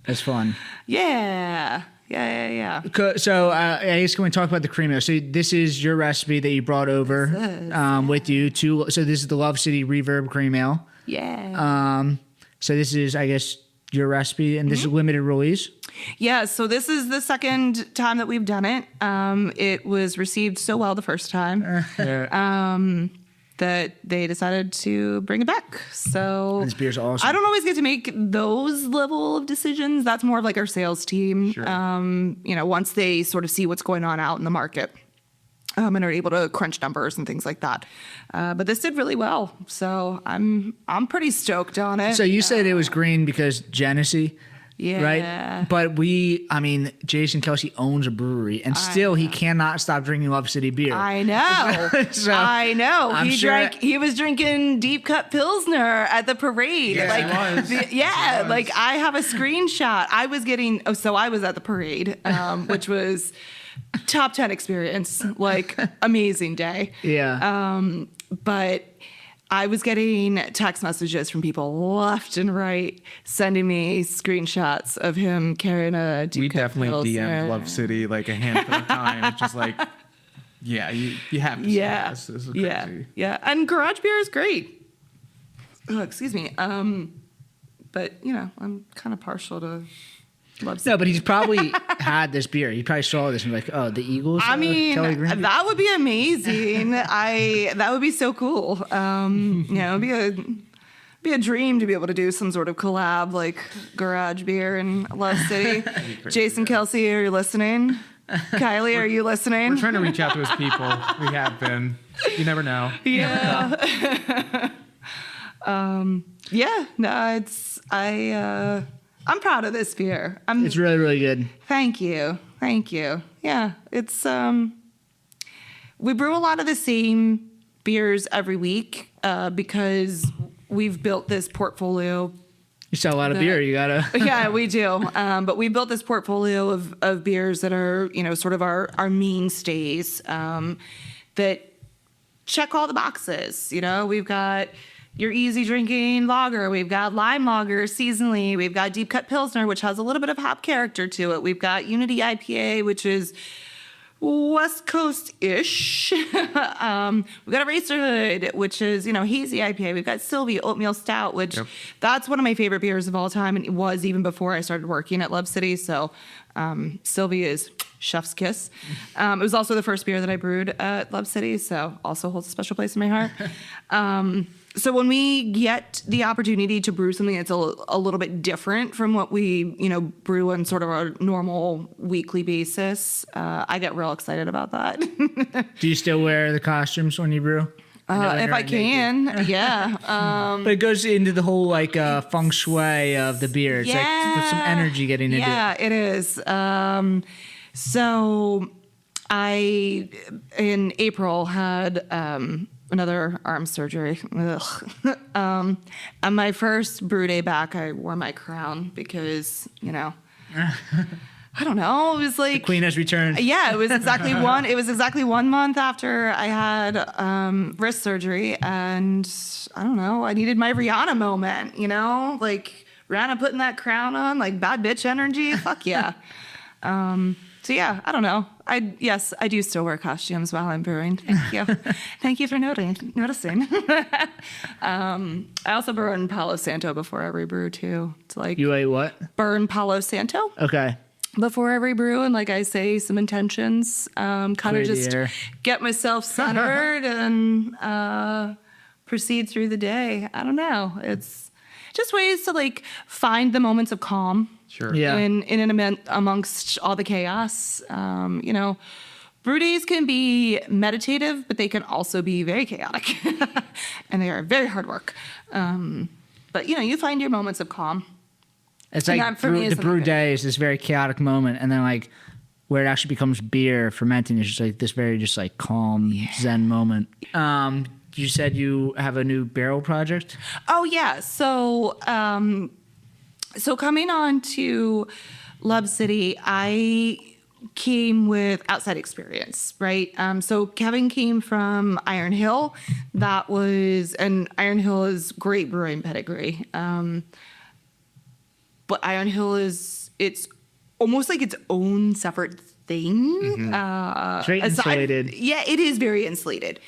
That's fun. Yeah. So I guess can we talk about the cream ale? So this is your recipe that you brought over with you to. So this is the Love City Reverb Cream Ale. Yeah. So this is, I guess, your recipe, and this is limited release. Yeah. So this is the second time that we've done it. It was received so well the first time. That they decided to bring it back. So this beer's awesome. I don't always get to make those level of decisions. That's more of like our sales team. Sure. You know, once they sort of see what's going on out in the market, and are able to crunch numbers and things like that. But this did really well, so I'm pretty stoked on it. So you said it was green because Genesee. Yeah. Right. But Jason Kelsey owns a brewery, and still he cannot stop drinking Love City beer. I know. So, I know. I'm sure He was drinking deep cut Pilsner at the parade. Yes, he was. Yeah. Like I have a screenshot. I was at the parade, which was top 10 experience, like amazing day. Yeah. But I was getting text messages from people left and right sending me screenshots of him carrying a deep We cut definitely Pilsner. DM'd Love City like a handful of times. It's just like, yeah, you have to. Yeah. This is Yeah. crazy. Yeah. And garage beer is great. Oh, excuse me. But I'm kind of partial to Love City. No, but he's probably had this beer. He probably saw this and like, oh, the Eagles. I mean, Kelly Green beer? that would be amazing. That would be so cool. It'd be a dream to be able to do some sort of collab like garage beer and Love City. Jason Kelsey, are you listening? Kylie, are you listening? We're trying to reach out to his people. We have been. You never know. Yeah. Yeah. No, I'm proud of this beer. It's really, really good. Thank you. Yeah, it's we brew a lot of the same beers every week because we've built this portfolio. You sell a lot of beer. You gotta. Yeah, we do. But we built this portfolio of beers that are sort of our mainstays that check all the boxes. We've got your easy drinking lager. We've got lime lager seasonally. We've got deep cut Pilsner, which has a little bit of hop character to it. We've got Unity IPA, which is West Coast-ish. We've got a Racerhood, which is, hazy IPA. We've got Sylvie Oatmeal Stout, which that's one of my favorite beers of all time. And it was even before I started working at Love City. So Sylvie is chef's kiss. It was also the first beer that I brewed at Love City. So also holds a special place in my heart. So when we get the opportunity to brew something that's a little bit different from what we, brew on sort of our normal weekly basis, I get real excited about that. Do you still wear the costumes when you brew? If I can, yeah. But it goes into the whole feng shui of the beer. It's like with some energy getting into it. Yeah, it is. So I, in April, had another arm surgery. On my first brew day back, I wore my crown because, I don't know. It was like The Queen has returned. Yeah, it was exactly one. It was exactly 1 month after I had wrist surgery, and I don't know. I needed my Rihanna moment. Like Rihanna putting that crown on, like bad bitch energy. Fuck yeah. So yeah, I don't know. I do still wear costumes while I'm brewing. Thank you. Thank you for noticing. I also burn Palo Santo before every brew too. It's like You ate what? burn Palo Santo Okay. before every brew, and I say some intentions, kind Clear of the just air. get myself centered and proceed through the day. I don't know. It's just ways to find the moments of calm. Sure. Yeah. Amongst all the chaos. Brew days can be meditative, but they can also be very chaotic, and they are very hard work. But you find your moments of calm. It's And like that for me is the brew something day is this very chaotic moment, and then where it actually becomes beer fermenting is just this very just calm zen moment. You said you have a new barrel project. Oh yeah. So coming on to Love City, I came with outside experience, right? So Kevin came from Iron Hill. And Iron Hill is great brewing pedigree. But Iron Hill it's almost like its own separate thing. Mm-hmm. It's very insulated. Yeah, it is very insulated.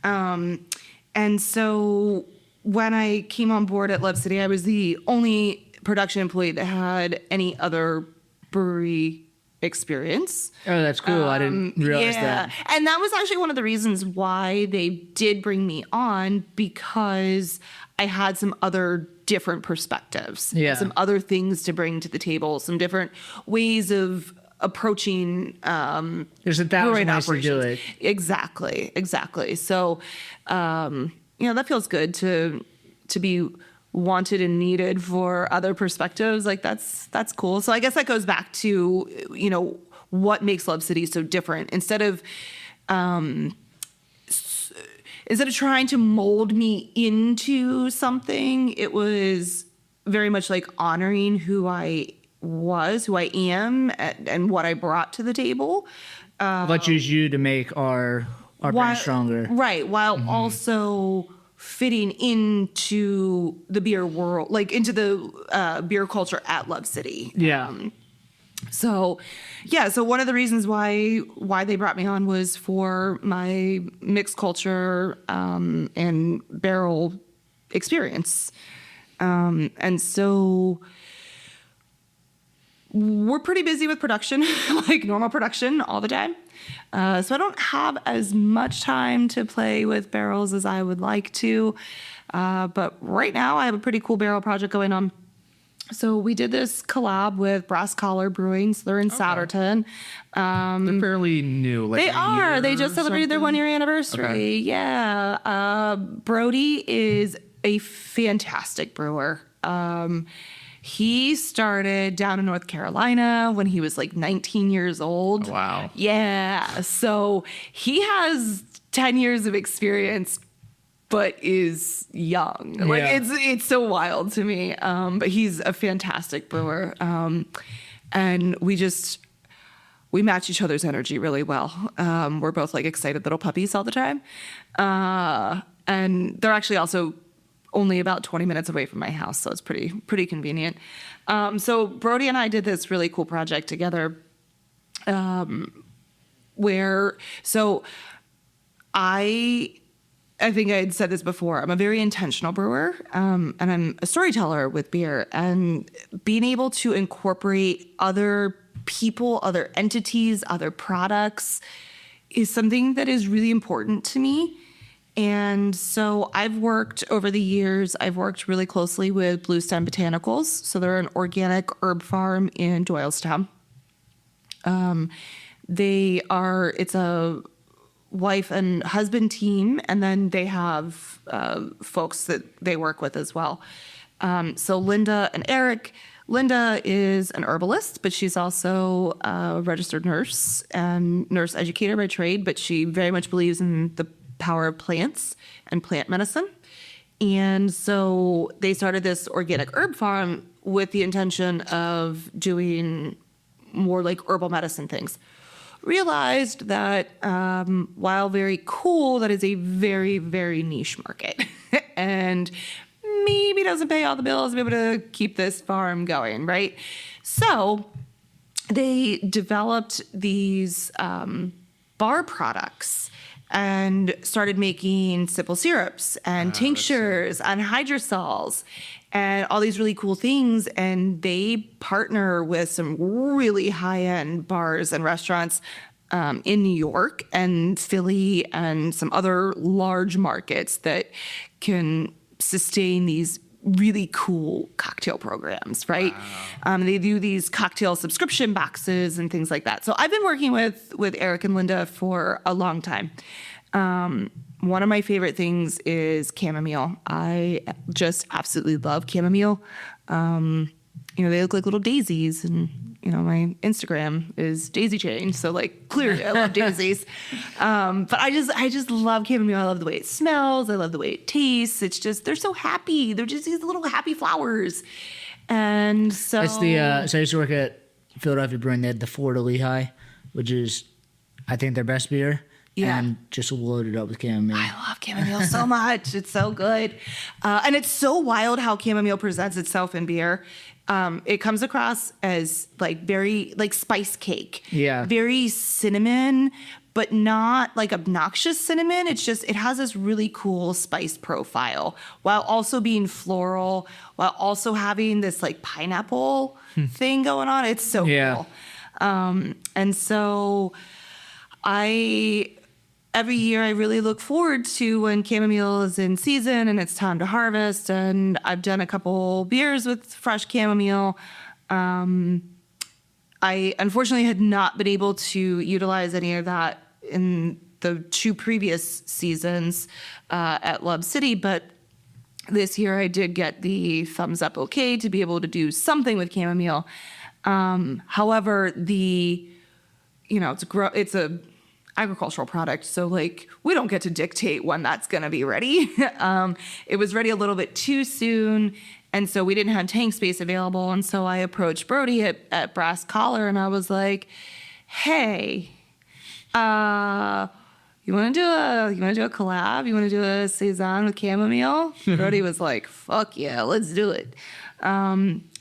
And so when I came on board at Love City, I was the only production employee that had any other brewery experience. Oh, that's cool. I didn't realize that. And that was actually one of the reasons why they did bring me on, because I had some other different perspectives, some other things to bring to the table, some different ways of approaching There's 1,000 ways to do operations. it. Exactly. So, that feels good to be wanted and needed for other perspectives, like that's cool. So I guess that goes back to, you know, what makes Love City so different. Instead of trying to mold me into something, it was very much like honoring who I was, who I am, and what I brought to the table. Let's use you to make our brand stronger. Right, while also fitting into the beer world, like into the beer culture at Love City. Yeah. So one of the reasons why they brought me on was for my mixed culture and barrel experience. And so we're pretty busy with production, like normal production all the time. So I don't have as much time to play with barrels as I would like to. But right now I have a pretty cool barrel project going on. So we did this collab with Brass Collar Brewing. So they're in Satterton. They're fairly new. Like They are. They just celebrated their 1 year anniversary. Okay. Yeah. Brody is a fantastic brewer. He started down in North Carolina when he was like 19 years old. Oh, wow. Yeah. So he has 10 years of experience, but is young. Like it's so wild to me. But he's a fantastic brewer. And we match each other's energy really well. We're both like excited little puppies all the time. And they're actually also only about 20 minutes away from my house, so it's pretty convenient. So Brody and I did this really cool project together, I think I had said this before. I'm a very intentional brewer, and I'm a storyteller with beer. And being able to incorporate other people, other entities, other products is something that is really important to me. And so over the years, I've worked really closely with Blue Stem Botanicals. So they're an organic herb farm in Doylestown. It's a wife and husband team, and then they have folks that they work with as well. So Linda and Eric. Linda is an herbalist, but she's also a registered nurse and nurse educator by trade, but she very much believes in the power of plants and plant medicine. And so they started this organic herb farm with the intention of doing more like herbal medicine things. Realized that while very cool, that is a very, very niche market and maybe doesn't pay all the bills to be able to keep this farm going, right? So they developed these bar products and started making simple syrups and tinctures and hydrosols and all these really cool things. And they partner with some really high-end bars and restaurants in New York and Philly and some other large markets that can sustain these really cool cocktail programs, right? Wow. They do these cocktail subscription boxes and things like that. So I've been working with Eric and Linda for a long time. One of my favorite things is chamomile. I just absolutely love chamomile. They look like little daisies, and my Instagram is daisy chain, so like clearly I love daisies. But I just love chamomile. I love the way it smells. I love the way it tastes. It's just, they're so happy. They're just these little happy flowers. And so it's so I used to work at Philadelphia Brewing. They had the Four to Lehigh, which is I think their best beer. Yeah. And just loaded up with chamomile. I love chamomile so much. It's so good. And it's so wild how chamomile presents itself in beer. It comes across as like very like spice cake. Yeah. Very cinnamon, but not like obnoxious cinnamon. It's just, it has this really cool spice profile while also being floral, while also having this like pineapple thing going on. It's so cool. And so every year I really look forward to when chamomile is in season and it's time to harvest. And I've done a couple beers with fresh chamomile. I unfortunately had not been able to utilize any of that in the 2 previous seasons at Love City, but This year I did get the thumbs up okay to be able to do something with chamomile. However, it's a agricultural product, so like we don't get to dictate when that's gonna be ready. It was ready a little bit too soon, and so we didn't have tank space available. And so I approached Brody at Brass Collar, and I was like, "Hey, you want to do a collab? You want to do a saison with chamomile?" Brody was like, "Fuck yeah, let's do it."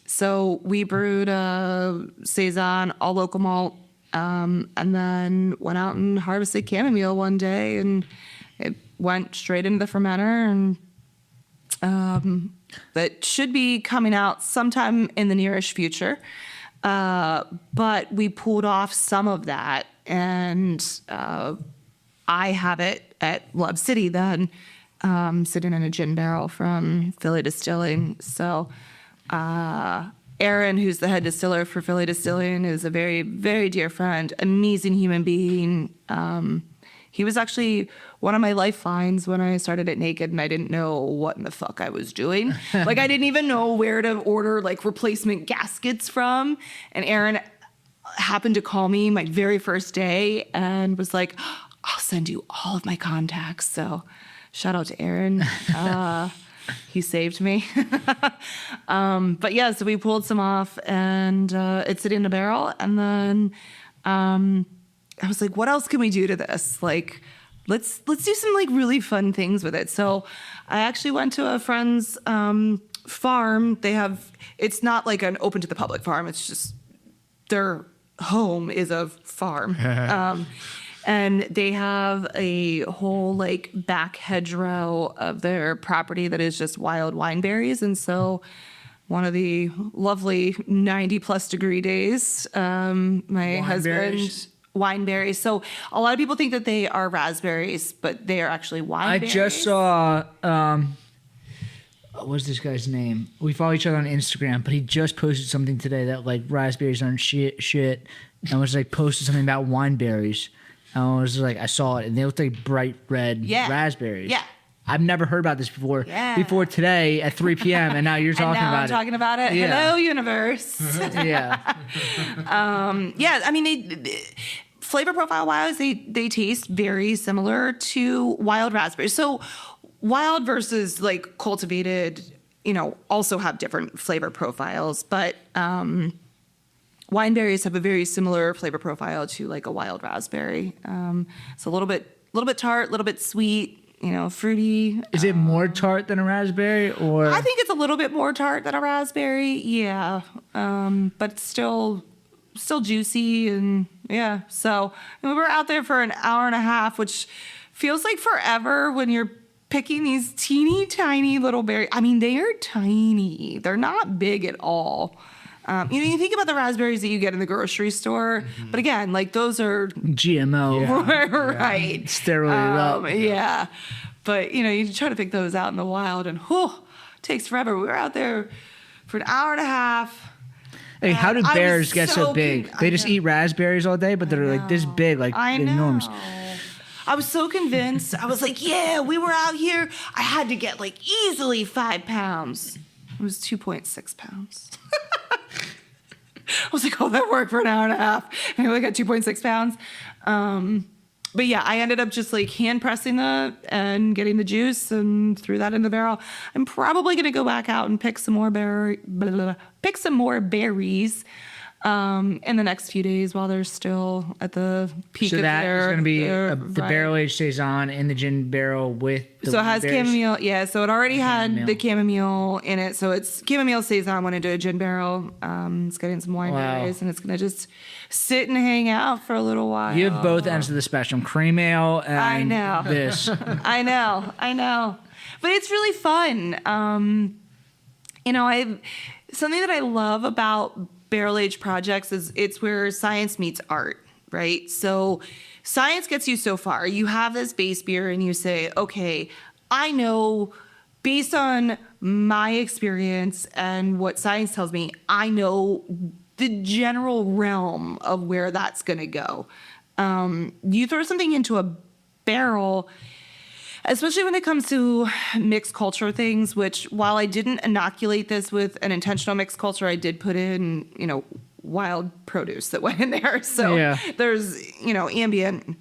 So we brewed a saison, all local malt, and then went out and harvested chamomile one day, and it went straight into the fermenter, and that should be coming out sometime in the nearish future. But we pulled off some of that, and I have it at Love City then, sitting in a gin barrel from Philly Distilling. So Aaron, who's the head distiller for Philly Distilling, is a very, very dear friend, amazing human being. He was actually one of my lifelines when I started at Naked, and I didn't know what in the fuck I was doing. Like, I didn't even know where to order, like, replacement gaskets from. And Aaron happened to call me my very first day and was like, "I'll send you all of my contacts." So shout out to Aaron. He saved me. But yeah, so we pulled some off, and it's sitting in a barrel. And then I was like, what else can we do to this? Like, let's do some like really fun things with it. So I actually went to a friend's farm. It's not like an open to the public farm. It's just their home is a farm. And they have a whole like back hedgerow of their property that is just wild wine berries. And so one of the lovely 90+ degree days, my husband, wine berries. So a lot of people think that they are raspberries, but they are actually wine berries. I just saw, what's this guy's name? We follow each other on Instagram, but he just posted something today that like raspberries aren't shit. And was like posted something about wine berries. And I was like, I saw it, and they looked like bright red raspberries. Yeah. I've never heard about this before. Yeah. Before today at 3 p.m. and now you're talking about it. I'm talking about it. Yeah. Hello, universe. Yeah. Yeah. I mean, flavor profile wise, they taste very similar to wild raspberries. So wild versus like cultivated, also have different flavor profiles, but wine berries have a very similar flavor profile to like a wild raspberry. It's a little bit tart, a little bit sweet, fruity. Is it more tart than a raspberry, or? I think it's a little bit more tart than a raspberry. Yeah. But still juicy, and yeah. So we were out there for an hour and a half, which feels like forever when you're picking these teeny tiny little berries. I mean, they are tiny. They're not big at all. You think about the raspberries that you get in the grocery store, but again, like those are GMO, right? Steroided up. Yeah, but you try to pick those out in the wild, and it takes forever. We were out there for an hour and a half. Hey, how do bears get so big? They just eat raspberries all day, but they're like this big, like enormous. I was so convinced. I was like, yeah, we were out here. I had to get like easily 5 pounds. It was 2.6 pounds. I was like, that worked for an hour and a half. And I only got 2.6 pounds. But yeah, I ended up just like hand pressing and getting the juice and threw that in the barrel. I'm probably going to go back out and pick some more berries in the next few days while they're still at the peak of their. So that is going to be the barrel-aged saison in the gin barrel with the So it has chamomile. Yeah, so it already had the chamomile in it. So it's chamomile saison went into a gin barrel. It's getting some wine berries, and it's going to just sit and hang out for a little while. You have both ends of the spectrum, cream ale and this. I know. But it's really fun. Something that I love about barrel-aged projects is it's where science meets art, right? So science gets you so far. You have this base beer and you say, okay, I know based on my experience and what science tells me, I know the general realm of where that's going to go. You throw something into a barrel especially when it comes to mixed culture things, which while I didn't inoculate this with an intentional mixed culture, I did put in, wild produce that went in there. So there's, ambient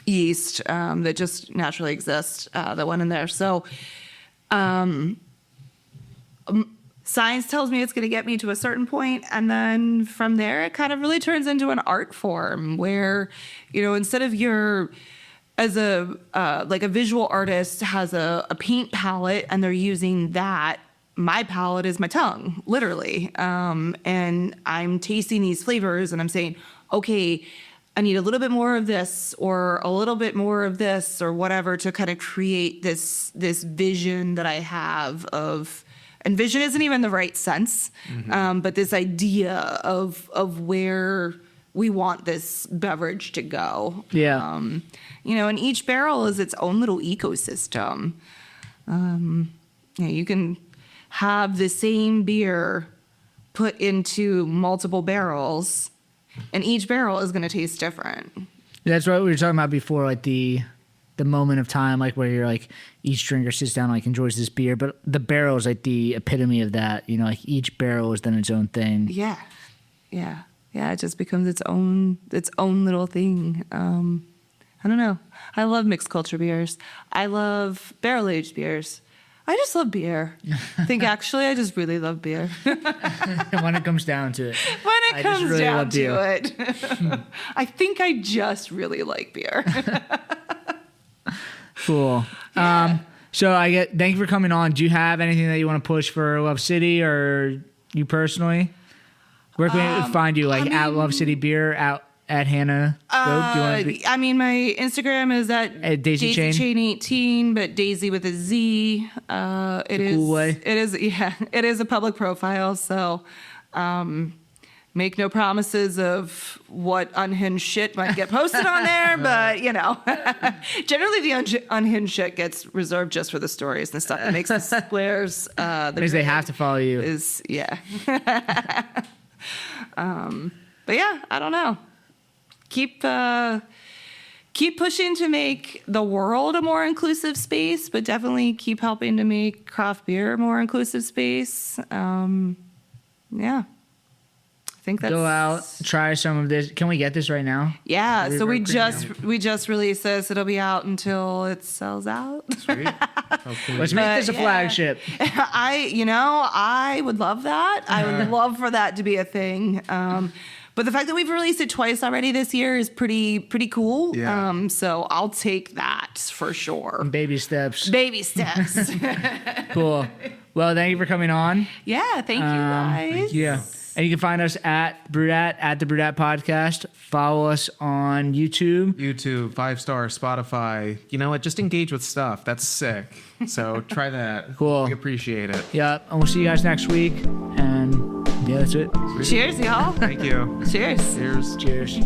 yeast that just naturally exists that went in there. So science tells me it's going to get me to a certain point, and then from there it kind of really turns into an art form where, instead of as a visual artist has a paint palette and they're using that, my palette is my tongue, literally. And I'm tasting these flavors and I'm saying, okay, I need a little bit more of this or a little bit more of this or whatever to kind of create this vision that I have of, and vision isn't even the right sense, but this idea of where we want this beverage to go. Yeah. And each barrel is its own little ecosystem. You can have the same beer put into multiple barrels, and each barrel is going to taste different. That's what we were talking about before, like the moment of time, like where you're like each drinker sits down, like enjoys this beer, but the barrel is like the epitome of that. Like each barrel is then its own thing. Yeah. It just becomes its own little thing. I don't know. I love mixed culture beers. I love barrel aged beers. I just love beer. I think actually I just really love beer. When it comes down to it. I think I just really like beer. Cool. Yeah. Thank you for coming on. Do you have anything that you want to push for Love City or you personally? Where can we find you? At Love City Beer, at Hannah Gohde? My Instagram is at Daisy Chain 18, but Daisy with a Z. It is a public profile, so make no promises of what unhinged shit might get posted on there, but generally the unhinged shit gets reserved just for the stories and the stuff that makes the squares. Because they have to follow you. But yeah, I don't know. Keep pushing to make the world a more inclusive space, but definitely keep helping to make craft beer a more inclusive space. Yeah. I think that's... Go out, try some of this. Can we get this right now? Yeah, so we just released this. It'll be out until it sells out. Sweet. Let's make this a flagship. I would love that. I would love for that to be a thing. But the fact that we've released it twice already this year is pretty cool. Yeah. So I'll take that for sure. Baby steps. Cool. Well, thank you for coming on. Yeah, thank you guys. Yeah. And you can find us at BrewedAt, at the BrewedAt podcast. Follow us on YouTube. 5-star, Spotify. You know what? Just engage with stuff. That's sick. So try that. Cool. We appreciate it. Yep. And we'll see you guys next week. And yeah, that's it. Cheers, y'all. Thank you. Cheers. Cheers. Cheers.